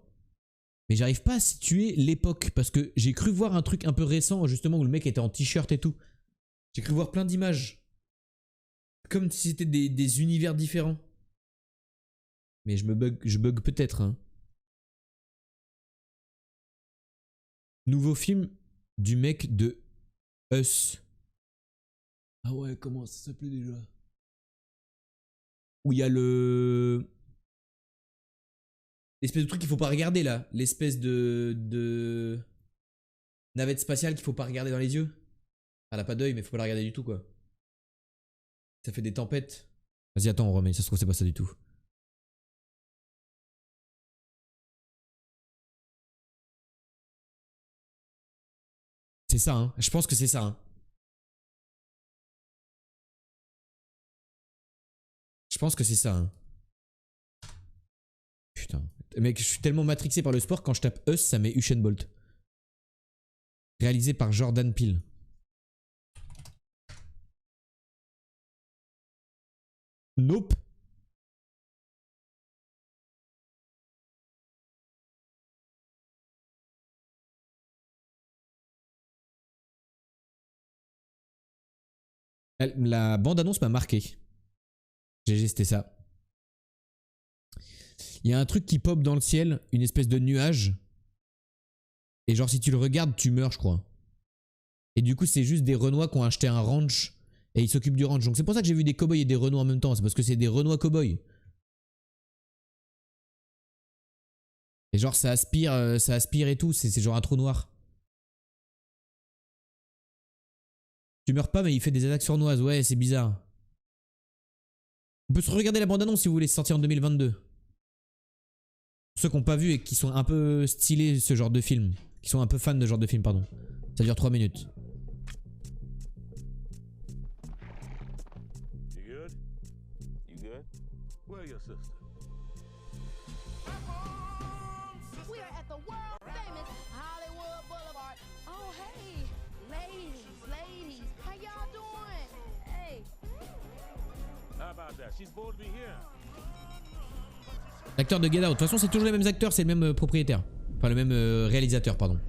Mais j'arrive pas à situer l'époque parce que j'ai cru voir un truc un peu récent, justement, où le mec était en t-shirt et tout. J'ai cru voir plein d'images. Comme si c'était des univers différents. Mais je bug peut-être, hein. Nouveau film du mec de Us. Ah ouais, comment ça s'appelait déjà? Où il y a l'espèce de truc qu'il faut pas regarder là. L'espèce de navette spatiale qu'il faut pas regarder dans les yeux. Elle a pas d'œil, mais faut pas la regarder du tout, quoi. Ça fait des tempêtes. Vas-y, attends, on remet. Ça se trouve, c'est pas ça du tout. C'est ça, hein. Je pense que c'est ça, hein. Je pense que c'est ça, hein. Putain. Mec, je suis tellement matrixé par le sport, quand je tape Us, ça met Usain Bolt. Réalisé par Jordan Peele. Nope. La bande-annonce m'a marqué. GG, c'était ça. Il y a un truc qui pop dans le ciel, une espèce de nuage. Et genre, si tu le regardes, tu meurs, je crois. Et du coup, c'est juste des Renois qui ont acheté un ranch Et ils s'occupent du ranch. Donc c'est pour ça que j'ai vu des cow-boys et des Renault en même temps. C'est parce que c'est des Renault à cow-boys. Et genre ça aspire et tout. C'est genre un trou noir. Tu meurs pas mais il fait des attaques sournoises. Ouais, c'est bizarre. On peut se regarder la bande-annonce si vous voulez, sortir en 2022. Pour ceux qui n'ont pas vu et qui sont un peu stylés ce genre de film. Qui sont un peu fans de ce genre de film, pardon. Ça dure 3 minutes. L'acteur de Get Out. De toute façon, c'est toujours les mêmes acteurs, c'est le même propriétaire. Enfin, le même réalisateur, pardon.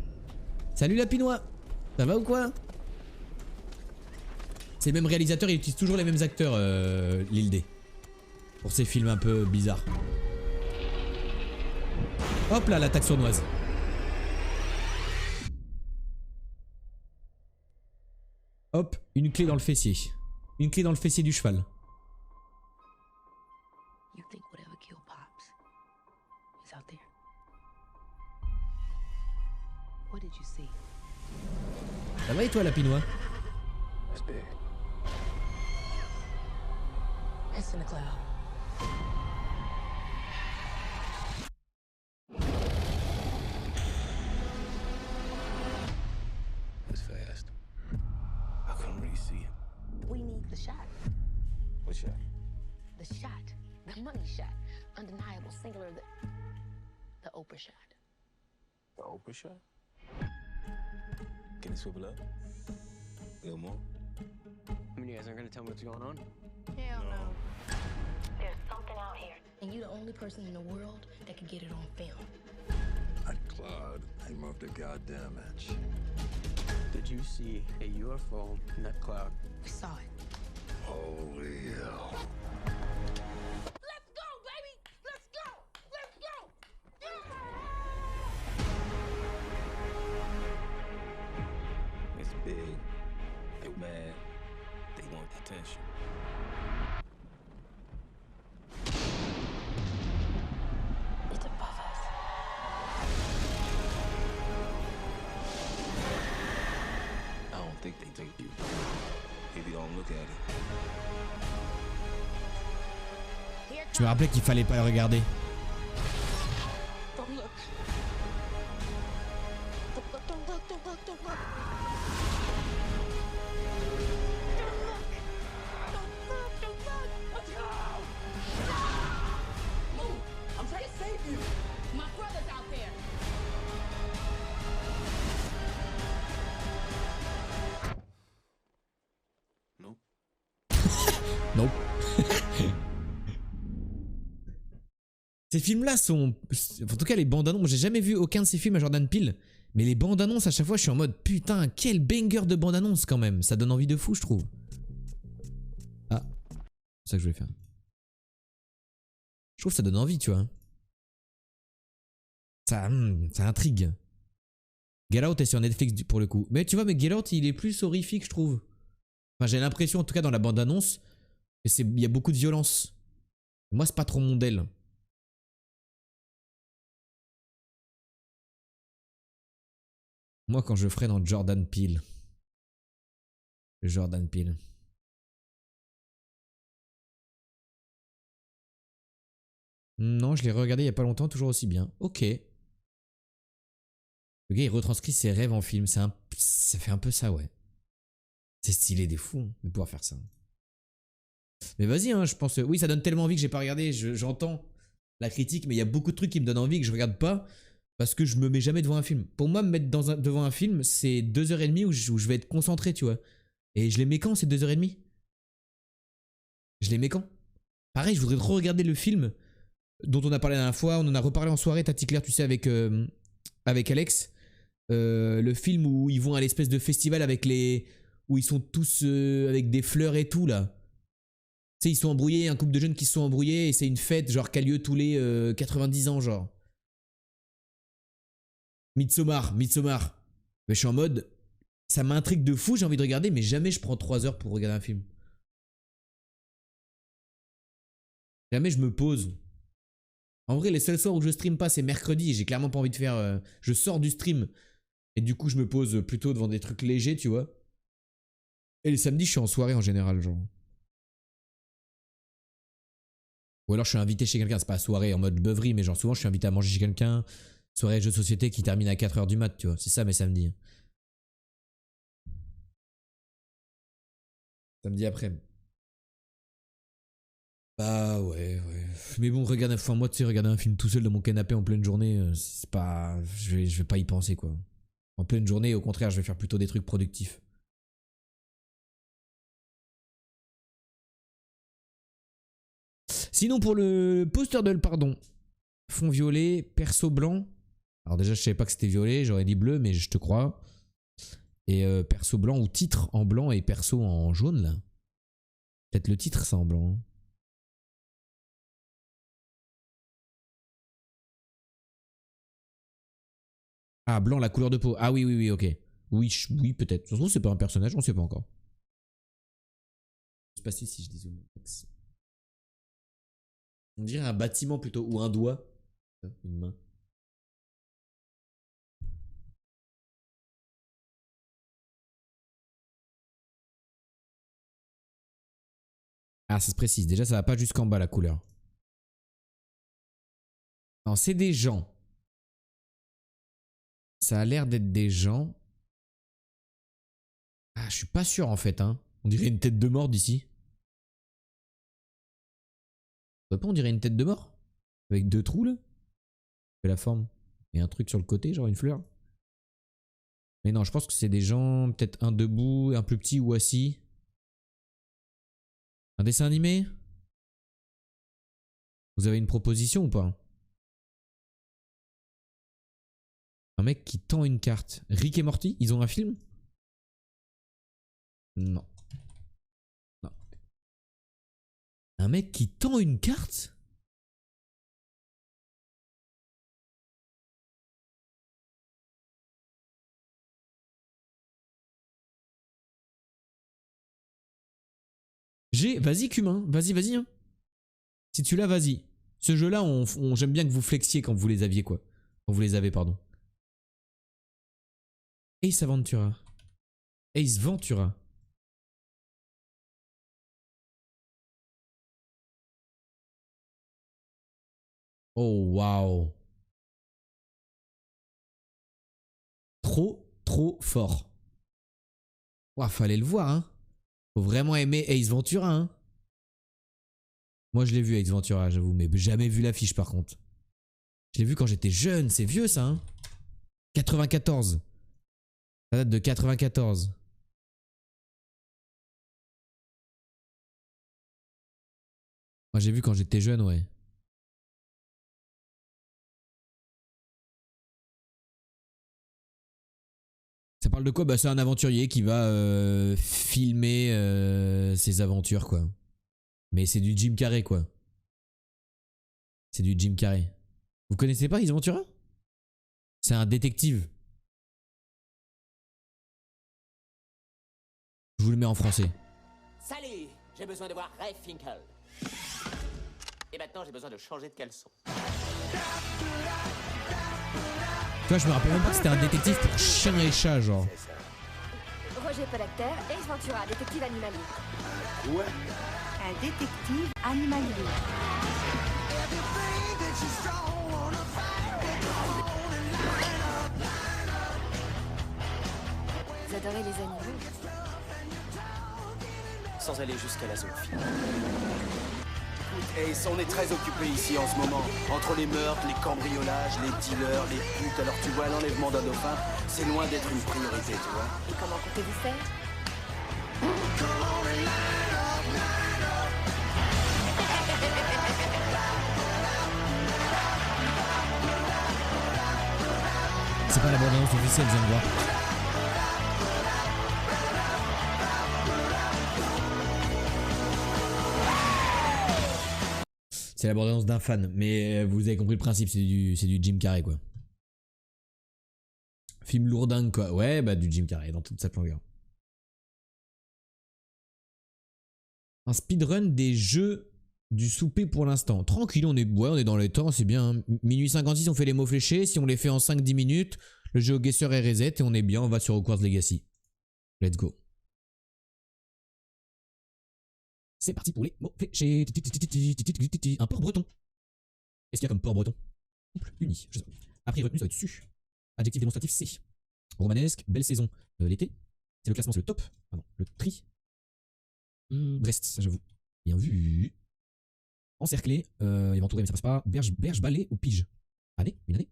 Salut Lapinois. Ça va ou quoi? C'est le même réalisateur, il utilise toujours les mêmes acteurs, Lil D. Pour ses films un peu bizarres. Hop là, l'attaque sournoise. Hop, une clé dans le fessier. Une clé dans le fessier du cheval. Ça va et toi, Lapinois? We need the shot. What shot? The shot. The money shot. Undeniable, singular, the Oprah shot. The Oprah shot? Can you swivel up? A little more? I mean, you guys aren't gonna tell me what's going on? Hell no. There's something out here. And you're the only person in the world that can get it on film. That cloud, he moved a goddamn inch. Did you see a UFO in that cloud? We saw it. Holy hell. Let's go, baby! Let's go! Let's go! It's big. They mad. They want attention. It's above us. I don't think they take you. If you don't look at it. Je me rappelais qu'il fallait pas le regarder. Don't look. Don't look, don't look, don't look, don't look. Don't look. Don't look, don't look. Let's go! Move! I'm trying to save you. My brother's out there. Nope. Non. Ces films-là sont... En tout cas, les bandes annonces... J'ai jamais vu aucun de ces films à Jordan Peele. Mais les bandes annonces, à chaque fois, je suis en mode... Putain, quel banger de bande annonce quand même. Ça donne envie de fou, je trouve. Ah. C'est ça que je voulais faire. Je trouve que ça donne envie, tu vois. Ça intrigue. Get Out est sur Netflix pour le coup. Mais tu vois, mais Get Out, il est plus horrifique, je trouve. Enfin, j'ai l'impression, en tout cas dans la bande annonce, il y a beaucoup de violence. Moi, c'est pas trop mon del. Moi, quand je ferai dans Jordan Peele. Jordan Peele. Non, je l'ai regardé il y a pas longtemps, toujours aussi bien. Ok. Le gars, il retranscrit ses rêves en film. Ça fait un peu ça, ouais. C'est stylé des fous de pouvoir faire ça. Mais vas-y, hein, je pense... Oui, ça donne tellement envie que j'ai pas regardé. J'entends la critique, mais il y a beaucoup de trucs qui me donnent envie que je regarde pas parce que je me mets jamais devant un film. Pour moi, me mettre devant un film, c'est 2h30 où je vais être concentré, tu vois. Et je les mets quand, ces 2h30 ? Je les mets quand ? Pareil, je voudrais trop regarder le film dont on a parlé la dernière fois. On en a reparlé en soirée, Tati Claire, tu sais, avec Alex. Le film où ils vont à l'espèce de festival avec les... où ils sont tous avec des fleurs et tout, là. Tu sais, ils sont embrouillés, un couple de jeunes qui se sont embrouillés et c'est une fête, genre, qui a lieu tous les 90 ans, genre. Midsommar. Mais je suis en mode... Ça m'intrigue de fou, j'ai envie de regarder, mais jamais je prends 3 heures pour regarder un film. Jamais je me pose. En vrai, les seuls soirs où je stream pas, c'est mercredi. Et j'ai clairement pas envie de faire... je sors du stream. Et du coup, je me pose plutôt devant des trucs légers, tu vois. Et les samedis, je suis en soirée en général, genre. Ou alors je suis invité chez quelqu'un. C'est pas soirée en mode beuverie, mais genre souvent je suis invité à manger chez quelqu'un. Soirée jeux de société qui termine à 4h du mat, tu vois. C'est ça mes samedis. Samedi après. Bah ouais. Mais bon, regarde, enfin, moi tu sais, regarder un film tout seul dans mon canapé en pleine journée, c'est pas. Je vais pas y penser quoi. En pleine journée, au contraire, je vais faire plutôt des trucs productifs. Sinon, pour le poster de pardon, fond violet, perso blanc. Alors, déjà, je savais pas que c'était violet, j'aurais dit bleu, mais je te crois. Et perso blanc ou titre en blanc et perso en jaune là. Peut-être le titre ça en blanc. Hein. Ah, blanc, la couleur de peau. Ah oui, ok. Oui, peut-être. Ça se trouve, c'est pas un personnage, on sait pas encore. Je sais pas si je dis zoom max. On dirait un bâtiment plutôt, ou un doigt. Une main. Ah, ça se précise. Déjà, ça va pas jusqu'en bas la couleur. Non, c'est des gens. Ça a l'air d'être des gens. Ah, je suis pas sûr en fait. Hein. On dirait une tête de mort d'ici. On dirait une tête de mort. Avec deux trous là. C'est la forme. Et un truc sur le côté, genre une fleur. Mais non, je pense que c'est des gens, peut-être un debout, un plus petit ou assis. Un dessin animé? Vous avez une proposition ou pas? Un mec qui tend une carte. Rick et Morty, ils ont un film? Non. Non. Un mec qui tend une carte? Vas-y, Cumin. Vas-y. Hein. Si tu l'as, vas-y. Ce jeu-là, j'aime bien que vous flexiez quand vous les aviez, quoi. Quand vous les avez, pardon. Ace Ventura. Ace Ventura. Oh, waouh. Trop fort. Ouah, fallait le voir, hein. Faut vraiment aimer Ace Ventura, hein. Moi, je l'ai vu Ace Ventura, j'avoue, mais jamais vu l'affiche, par contre. Je l'ai vu quand j'étais jeune, c'est vieux, ça, hein. 94. Ça date de 94. Moi, j'ai vu quand j'étais jeune, ouais. Ça parle de quoi? Bah, c'est un aventurier qui va filmer ses aventures, quoi. Mais c'est du Jim Carrey, quoi. C'est du Jim Carrey. Vous connaissez pas Ace Ventura? C'est un détective. Je vous le mets en français. Salut, j'ai besoin de voir Ray Finkel. Et maintenant, j'ai besoin de changer de caleçon. Tu vois, je me rappelle même pas que c'était un détective pour chien et chat, genre. Roger Pollacter, Ace Ventura, détective animalier. Ouais. Un détective animalier. Vous adorez les animaux? Sans aller jusqu'à la zoophile. Ace, on est très occupé ici en ce moment. Entre les meurtres, les cambriolages, les dealers, les putes. Alors tu vois, l'enlèvement d'un dauphin, c'est loin d'être une priorité, tu vois. Et comment comptez-vous faire? C'est pas la bande-annonce officielle, je viens de voir. C'est la bande-annonce d'un fan, mais vous avez compris le principe, c'est du Jim Carrey, quoi. Film lourdingue, quoi. Ouais, bah du Jim Carrey, dans toute sa longueur. Un speedrun des jeux du souper pour l'instant. Tranquille, on est dans les temps, c'est bien. Hein. Minuit 56, on fait les mots fléchés. Si on les fait en 5-10 minutes, le GeoGuessr est reset et on est bien, on va sur Hogwarts Legacy. Let's go. C'est parti pour les mots fléchés. Un port breton. Qu'est-ce qu'il y a comme port breton? Couple, uni, je sais pas. Après retenu, ça va être su. Adjectif démonstratif, C. Romanesque, belle saison. L'été. C'est le classement, c'est le top. Ah non, le tri. Brest, ça j'avoue. Bien vu. Encerclé. Il va entourer, mais ça passe pas. Berge, balai ou pige. Année? Une année?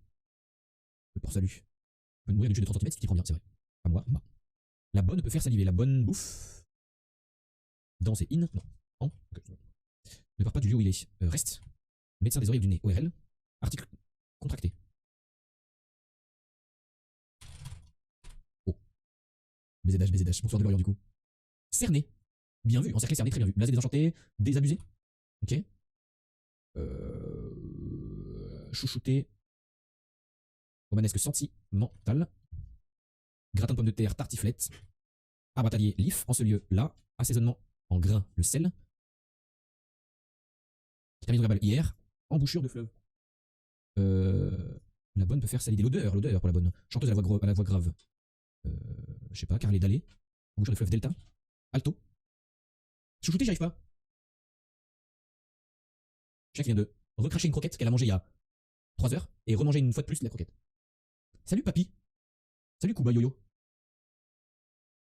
Le port salut. On peut mourir d'une chute de 30 cm si tu t'y prends bien, c'est vrai. Pas moi. Bah. La bonne peut faire saliver. La bonne bouffe. Dans c'est in. Non. En. Okay. Ne part pas du lieu où il est. Reste. Médecin des oreilles du nez. ORL. Article contracté. Oh. BZH. Bonsoir de Lorient du coup. Cerné. Bien vu. Encerclé, cerné, très bien vu. Blasé, désenchanté. Désabusé. Ok. Chouchouté. Romanesque sentimental. Gratin de pommes de terre, tartiflette. Arbre à talier, lif. En ce lieu, là. Assaisonnement en grain, le sel. Terminaison verbale, hier. Embouchure de fleuve. La bonne peut faire saliver. L'odeur pour la bonne. Chanteuse à la voix grave. Je sais pas, Carlet Dallé. Embouchure de fleuve, delta. Alto. Chouchouté, j'y arrive pas. Chef vient de recracher une croquette qu'elle a mangée il y a 3 heures et remanger une fois de plus la croquette. Salut papy. Salut Kuba Yoyo.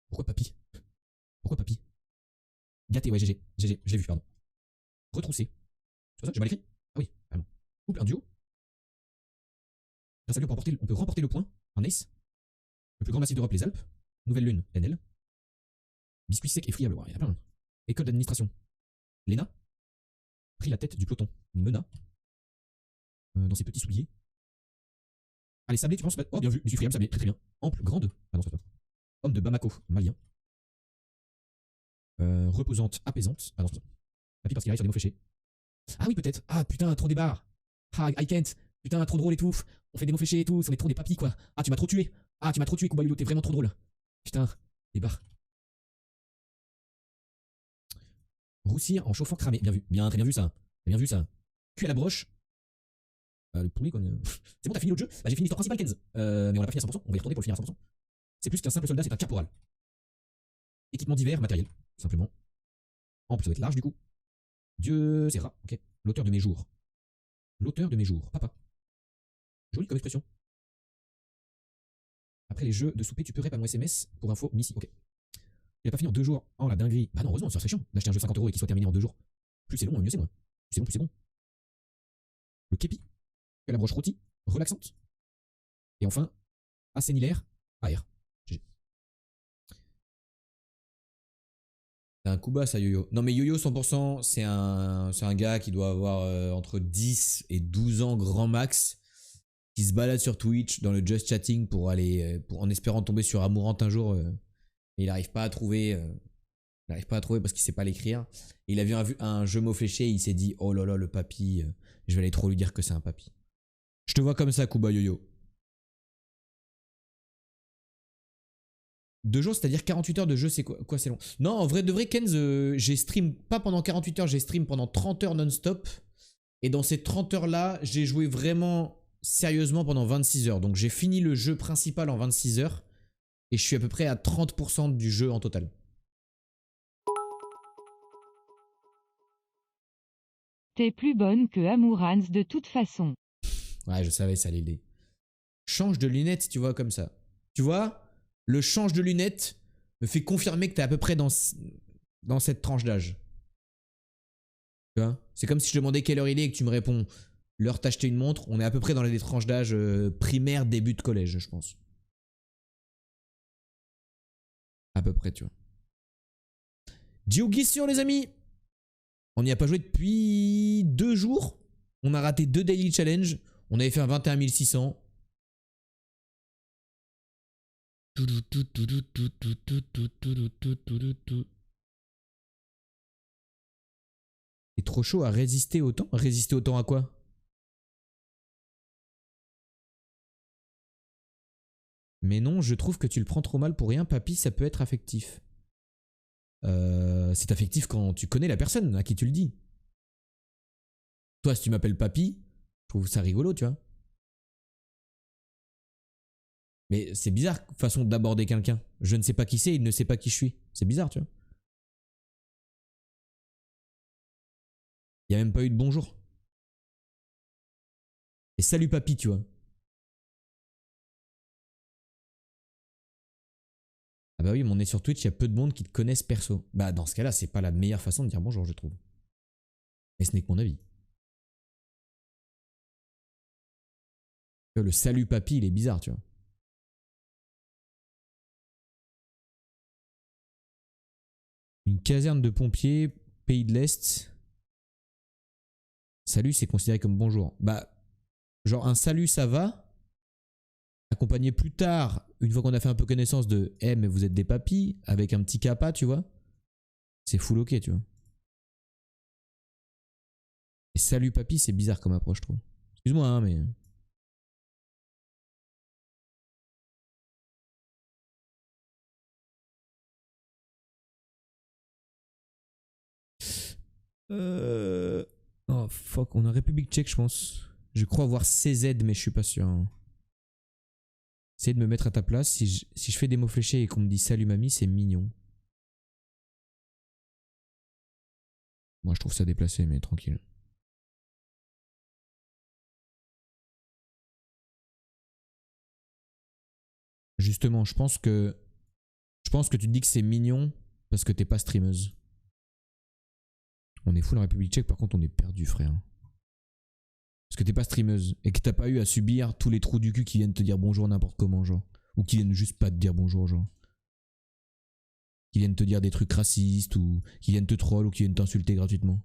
Pourquoi papy? Gâté, ouais, GG, je l'ai vu, pardon. Retroussé. C'est pas ça, j'ai mal écrit? Ah oui, vraiment. Couple, un duo. Grâce à lui, on peut remporter le point, un ace. Le plus grand massif d'Europe, les Alpes. Nouvelle lune, NL. Biscuit sec et friable, ouais, il y en a plein. École d'administration. Léna. Pris la tête du peloton. Mena. Dans ses petits souliers. Allez, sablé, tu penses? Oh, bien vu, biscuit friable, sablé, très très bien. Ample, grande. Ah non, c'est pas ça. Homme de Bamako, malien. Reposante, apaisante. Ah non, c'est pas ça. Papy parce qu'il arrive sur des mots fléchés. Ah oui, peut-être. Ah putain, trop des barres. Ah, I can't. Putain, trop drôle et tout. On fait des mots fléchés et tout. On est trop des papis, quoi. Ah, tu m'as trop tué. Kuba Yulo, t'es vraiment trop drôle. Putain, des barres. Roussir en chauffant cramé. Bien vu. Très bien vu ça. Cuit à la broche. Le poulet, quoi. C'est bon, t'as fini l'autre jeu? Bah, j'ai fini l'histoire principale, Kenz. Mais on l'a pas fini à 100%. On va y retourner pour le finir à 100%. C'est plus qu'un simple soldat, c'est un caporal. Équipement divers, matériel, tout simplement. En plus, ça doit être large, du coup. Dieu Serra, ok. L'auteur de mes jours. Papa. Joli comme expression. Après les jeux de souper, tu peux rep à mon SMS pour info, Missy, ok. Il a pas fini en 2 jours. Oh la dinguerie. Bah non, heureusement, ça serait chiant d'acheter un jeu 50 € et qu'il soit terminé en 2 jours. Plus c'est long, mieux c'est moi. Plus c'est bon. Le képi. La broche rôtie, relaxante. Et enfin, assénilaire, AR. GG. C'est un Kuba ça, Yo-Yo. Non mais Yo-Yo 100%, c'est un gars qui doit avoir entre 10 et 12 ans grand max, qui se balade sur Twitch dans le just chatting pour aller, en espérant tomber sur Amourante un jour. Et il n'arrive pas à trouver. Parce qu'il sait pas l'écrire. Et il a vu un jeu mot fléché et il s'est dit oh là là, le papy, je vais aller trop lui dire que c'est un papy. Je te vois comme ça, Kuba Yo-Yo. 2 jours, c'est-à-dire 48 heures de jeu, c'est quoi c'est long? Non, en vrai de vrai, Kenz, j'ai stream pas pendant 48 heures, j'ai stream pendant 30 heures non-stop. Et dans ces 30 heures-là, j'ai joué vraiment sérieusement pendant 26 heures. Donc j'ai fini le jeu principal en 26 heures. Et je suis à peu près à 30% du jeu en total. T'es plus bonne que Amourans de toute façon. Ouais, je savais, ça allait l'aider. Change de lunettes, tu vois, comme ça. Tu vois, le change de lunettes me fait confirmer que t'es à peu près dans cette tranche d'âge. Tu vois, c'est comme si je demandais quelle heure il est et que tu me réponds l'heure t'acheter une montre. On est à peu près dans les tranches d'âge primaire, début de collège, je pense. À peu près, tu vois. GeoGuessr, les amis. On n'y a pas joué depuis 2 jours. On a raté 2 daily challenge. On avait fait un 21 600. C'est trop chaud à résister autant. Résister autant à quoi? Mais non, je trouve que tu le prends trop mal pour rien. Papy, ça peut être affectif. C'est affectif quand tu connais la personne à qui tu le dis. Toi, si tu m'appelles papy, je trouve ça rigolo, tu vois. Mais c'est bizarre, façon d'aborder quelqu'un. Je ne sais pas qui c'est, il ne sait pas qui je suis. C'est bizarre, tu vois. Il n'y a même pas eu de bonjour. Et salut papy, tu vois. Ah bah oui, mais on est sur Twitch, il y a peu de monde qui te connaissent perso. Bah dans ce cas-là, c'est pas la meilleure façon de dire bonjour, je trouve. Et ce n'est que mon avis. Le salut papy, il est bizarre, tu vois. Une caserne de pompiers, pays de l'Est. Salut, c'est considéré comme bonjour. Bah, genre un salut, ça va. Accompagné plus tard, une fois qu'on a fait un peu connaissance de « Eh, mais vous êtes des papys » avec un petit capa, tu vois. C'est full ok, tu vois. Et salut papy, c'est bizarre comme approche, je trouve. Excuse-moi, hein, mais... Oh fuck, on a République tchèque, je pense. Je crois avoir CZ, mais je suis pas sûr. Hein. Essaye de me mettre à ta place. Si je fais des mots fléchés et qu'on me dit salut mamie, c'est mignon. Moi, je trouve ça déplacé, mais tranquille. Justement, je pense que tu te dis que c'est mignon parce que t'es pas streameuse. On est full en République tchèque, par contre, on est perdu, frère. Parce que t'es pas streameuse et que t'as pas eu à subir tous les trous du cul qui viennent te dire bonjour n'importe comment, genre. Ou qui viennent juste pas te dire bonjour, genre. Qui viennent te dire des trucs racistes ou qui viennent te troll ou qui viennent t'insulter gratuitement.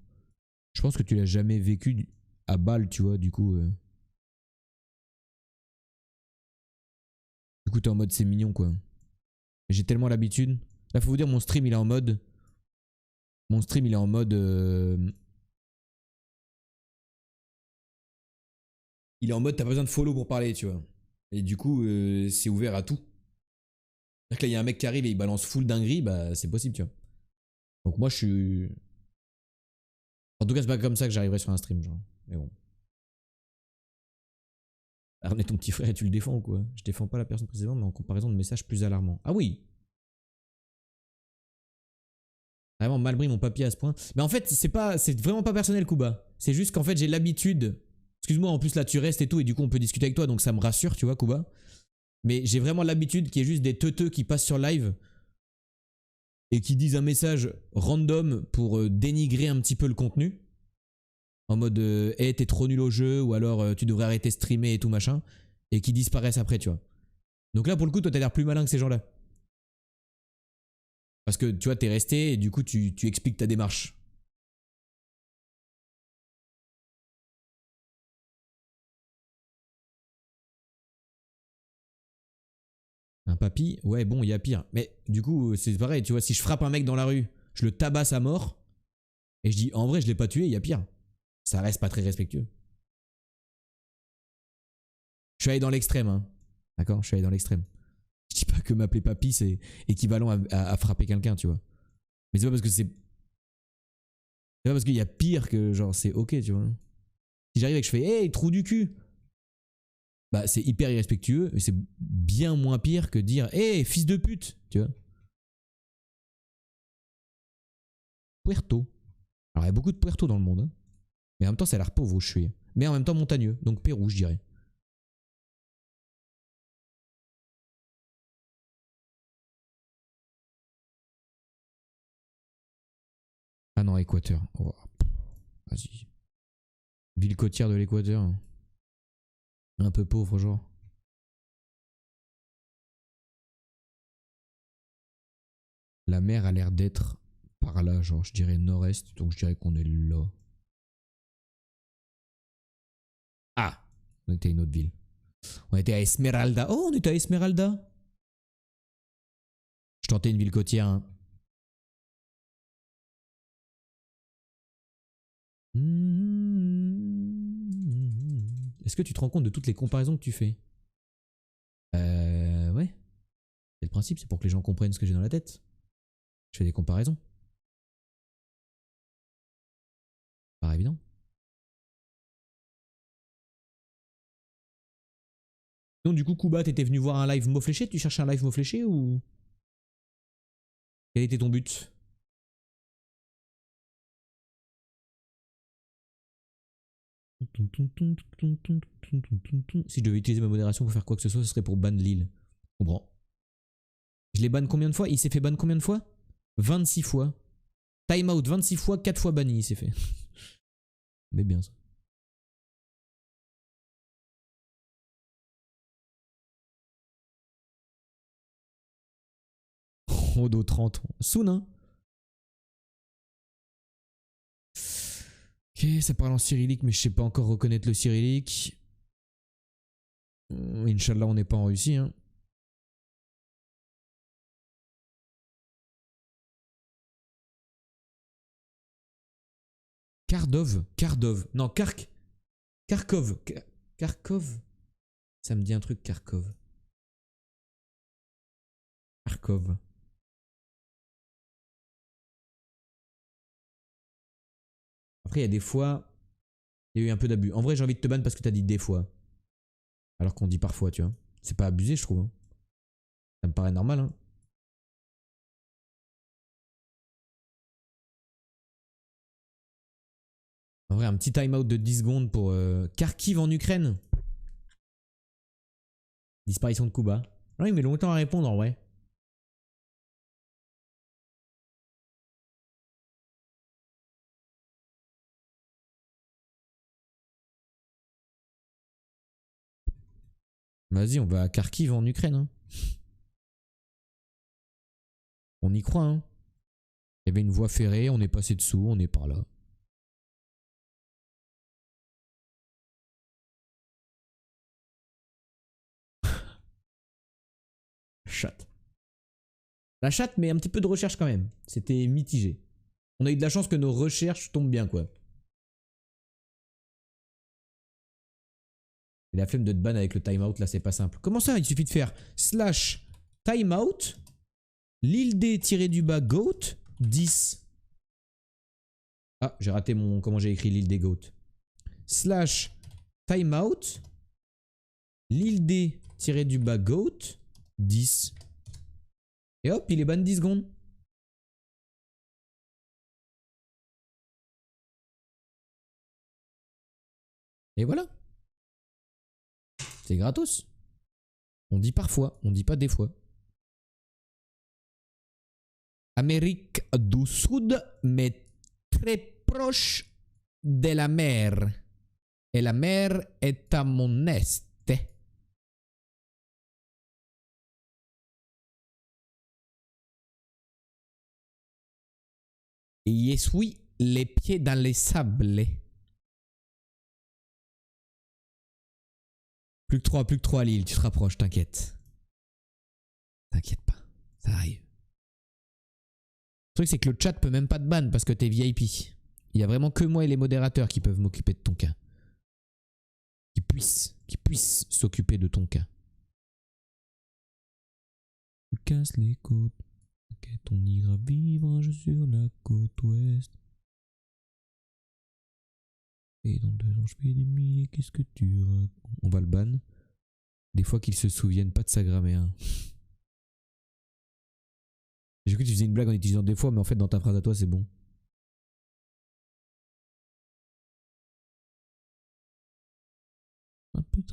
Je pense que tu l'as jamais vécu à balle, tu vois, du coup. Du coup, t'es en mode c'est mignon, quoi. J'ai tellement l'habitude. Là, faut vous dire, mon stream, il est en mode. Mon stream, il est en mode. Il est en mode, t'as pas besoin de follow pour parler, tu vois. Et du coup, c'est ouvert à tout. C'est-à-dire que là, il y a un mec qui arrive et il balance full dinguerie, bah c'est possible, tu vois. Donc moi, je suis. En tout cas, c'est pas comme ça que j'arriverai sur un stream, genre. Mais bon. On est ton petit frère et tu le défends ou quoi? Je défends pas la personne précédente, mais en comparaison de messages plus alarmants. Ah oui! Vraiment mal pris mon papier à ce point. Mais en fait, c'est vraiment pas personnel, Kuba. C'est juste qu'en fait, j'ai l'habitude. Excuse-moi, en plus là, tu restes et tout, et du coup, on peut discuter avec toi, donc ça me rassure, tu vois, Kuba. Mais j'ai vraiment l'habitude qu'il y ait juste des teuteux qui passent sur live et qui disent un message random pour dénigrer un petit peu le contenu. En mode hey, t'es trop nul au jeu, ou alors tu devrais arrêter de streamer et tout machin. Et qui disparaissent après, tu vois. Donc là, pour le coup, toi, t'as l'air plus malin que ces gens-là. Parce que tu vois, t'es resté et du coup, tu expliques ta démarche. Un papy, ouais, bon, il y a pire. Mais du coup, c'est pareil, tu vois, si je frappe un mec dans la rue, je le tabasse à mort, et je dis, en vrai, je l'ai pas tué, il y a pire. Ça reste pas très respectueux. Je suis allé dans l'extrême, hein. D'accord? Je suis allé dans l'extrême. Je dis pas que m'appeler papy, c'est équivalent à frapper quelqu'un, tu vois. Mais c'est pas parce que c'est. C'est pas parce qu'il y a pire que, genre, c'est ok, tu vois. Si j'arrive et que je fais, hey, trou du cul! Bah, c'est hyper irrespectueux, mais c'est bien moins pire que dire, hey, fils de pute! Tu vois. Puerto. Alors, il y a beaucoup de Puerto dans le monde, hein. Mais en même temps, ça a l'air pauvre où je suis. Mais en même temps, montagneux. Donc, Pérou, je dirais. Ah non, Équateur. Oh, vas-y. Ville côtière de l'Équateur. Un peu pauvre, genre. La mer a l'air d'être par là, genre, je dirais nord-est. Donc, je dirais qu'on est là. Ah! On était à une autre ville. On était à Esmeralda. Oh, on était à Esmeralda! Je tentais une ville côtière, hein. Est-ce que tu te rends compte de toutes les comparaisons que tu fais? Ouais. C'est le principe, c'est pour que les gens comprennent ce que j'ai dans la tête. Je fais des comparaisons. Pas évident. Donc du coup, Kuba, t'étais venu voir un live mot fléché? Tu cherchais un live mot fléché ou... Quel était ton but? Si je devais utiliser ma modération pour faire quoi que ce soit, ce serait pour ban Lille. Je comprends. Je l'ai ban combien de fois? Il s'est fait ban combien de fois? 26 fois. Time out 26 fois, 4 fois banni il s'est fait. Mais bien ça. Odo 30. Soon, hein? Ok, ça parle en cyrillique, mais je sais pas encore reconnaître le cyrillique. Inch'Allah, on n'est pas en Russie, hein. Kardov. Non, Kharkov. Kharkov. Ça me dit un truc, Kharkov. Kharkov. Après, il y a des fois, il y a eu un peu d'abus. En vrai, j'ai envie de te ban parce que t'as dit des fois. Alors qu'on dit parfois, tu vois. C'est pas abusé, je trouve. Hein. Ça me paraît normal, hein. En vrai, un petit time-out de 10 secondes pour Kharkiv en Ukraine. Disparition de Kuba. Ah oui, mais longtemps à répondre en vrai. Vas-y, on va à Kharkiv en Ukraine. Hein. On y croit. Hein. Il y avait une voie ferrée, on est passé dessous, on est par là. Chatte. La chatte, mais un petit peu de recherche quand même. C'était mitigé. On a eu de la chance que nos recherches tombent bien, quoi. Et la flemme de te ban avec le timeout, là, c'est pas simple. Comment ça? Il suffit de faire slash timeout, l'île-d-du-bas goat, 10. Ah, j'ai raté mon... Comment j'ai écrit l'île des goat. Slash timeout, l'île-d-du-bas goat, 10. Et hop, il est ban 10 secondes. Et voilà. C'est gratos. On dit parfois, on dit pas des fois. Amérique du Sud, mais très proche de la mer. Et la mer est à mon est. Et y essuie les pieds dans les sables. Plus que 3 à Lille, tu te rapproches, t'inquiète. T'inquiète pas, ça arrive. Le truc c'est que le chat peut même pas te ban parce que t'es VIP. Il y a vraiment que moi et les modérateurs qui peuvent m'occuper de ton cas. Qui puissent s'occuper de ton cas. Tu casses les côtes. T'inquiète, on ira vivre un jeu sur la côte ouest. Et dans 2 ans, je fais des milliers, qu'est-ce que tu racontes? On va le ban. Des fois qu'ils se souviennent pas de sa grammaire. J'ai cru que tu faisais une blague en utilisant des fois, mais en fait, dans ta phrase à toi, c'est bon.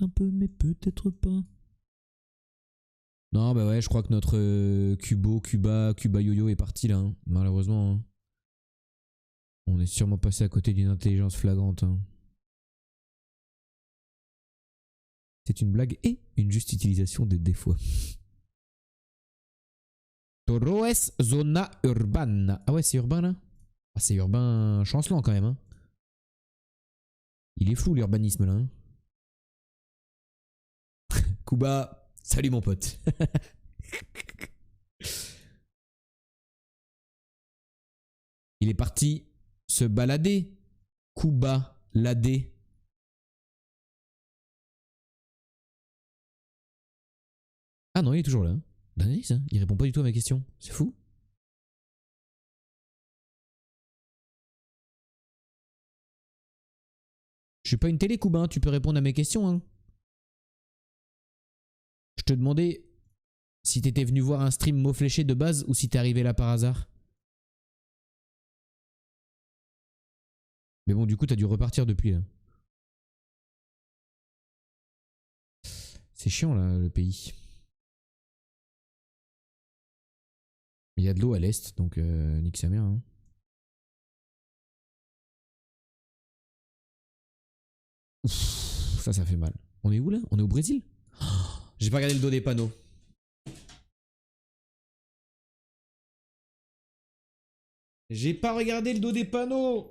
Un peu, mais peut-être pas. Non, bah ouais, je crois que notre Cuba Yo-Yo est parti là, hein, malheureusement. Hein. On est sûrement passé à côté d'une intelligence flagrante. Hein. C'est une blague et une juste utilisation des fois. Toroes zona urbana. Ah ouais, c'est urbain là? Ah, c'est urbain chancelant quand même. Hein. Il est flou l'urbanisme là. Hein. Kuba, salut mon pote. Il est parti se balader. Kuba, ladé. Ah non, il est toujours là. D'analyse, hein. Il répond pas du tout à ma question. C'est fou. Je suis pas une télé, Kuba. Tu peux répondre à mes questions. Hein. Je te demandais si t'étais venu voir un stream mot fléché de base ou si t'es arrivé là par hasard. Mais bon, du coup, t'as dû repartir depuis là. C'est chiant là, le pays. Il y a de l'eau à l'est, donc nique sa mère. Hein. Ouf, ça fait mal. On est où là? On est au Brésil? Oh, j'ai pas regardé le dos des panneaux. J'ai pas regardé le dos des panneaux.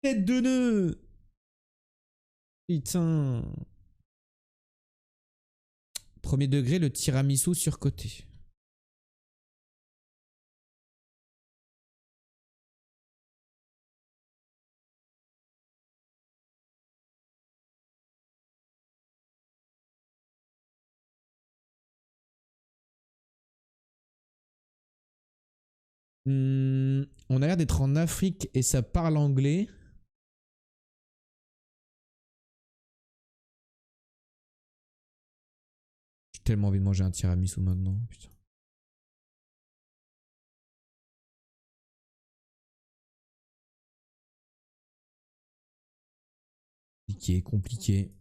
Tête de nœud. Putain. Premier degré, le tiramisu surcoté. On a l'air d'être en Afrique et ça parle anglais. J'ai tellement envie de manger un tiramisu maintenant. Putain. Compliqué, compliqué.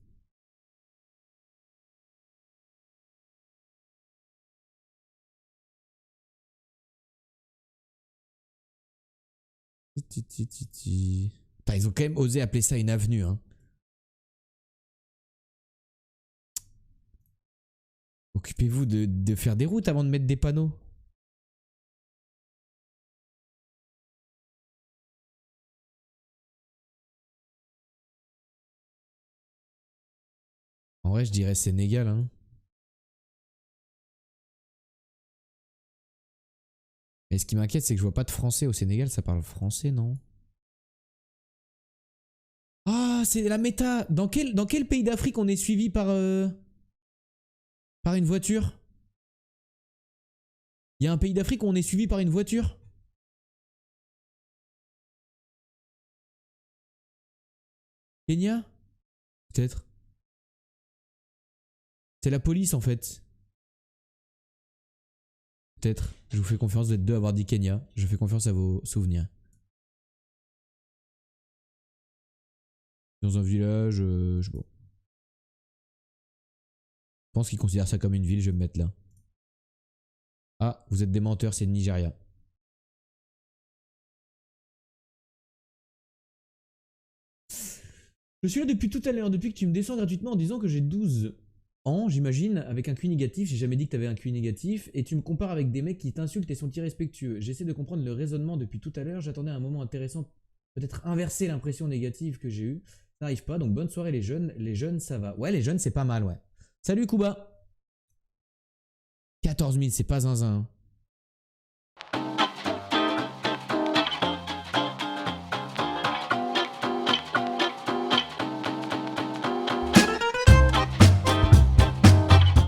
Putain, ils ont quand même osé appeler ça une avenue. Hein. Occupez-vous de faire des routes avant de mettre des panneaux. En vrai, je dirais Sénégal. Hein. Mais ce qui m'inquiète, c'est que je vois pas de français au Sénégal. Ça parle français, non? Ah, c'est la méta. Dans quel pays d'Afrique on est suivi par une voiture? Il y a un pays d'Afrique où on est suivi par une voiture? Kenya? Peut-être. C'est la police en fait. Peut-être. Je vous fais confiance, vous êtes deux à avoir dit Kenya. Je fais confiance à vos souvenirs. Dans un village, je sais pas. Je pense qu'ils considèrent ça comme une ville, je vais me mettre là. Ah, vous êtes des menteurs, c'est le Nigeria. Je suis là depuis tout à l'heure, depuis que tu me descends gratuitement en disant que j'ai 12 ans, j'imagine, avec un QI négatif. J'ai jamais dit que t'avais un QI négatif. Et tu me compares avec des mecs qui t'insultent et sont irrespectueux. J'essaie de comprendre le raisonnement depuis tout à l'heure. J'attendais un moment intéressant, peut-être inverser l'impression négative que j'ai eue. Ça n'arrive pas, donc bonne soirée les jeunes. Les jeunes, ça va. Ouais, les jeunes, c'est pas mal, ouais. Salut Kuba. 14 000, c'est pas zinzin.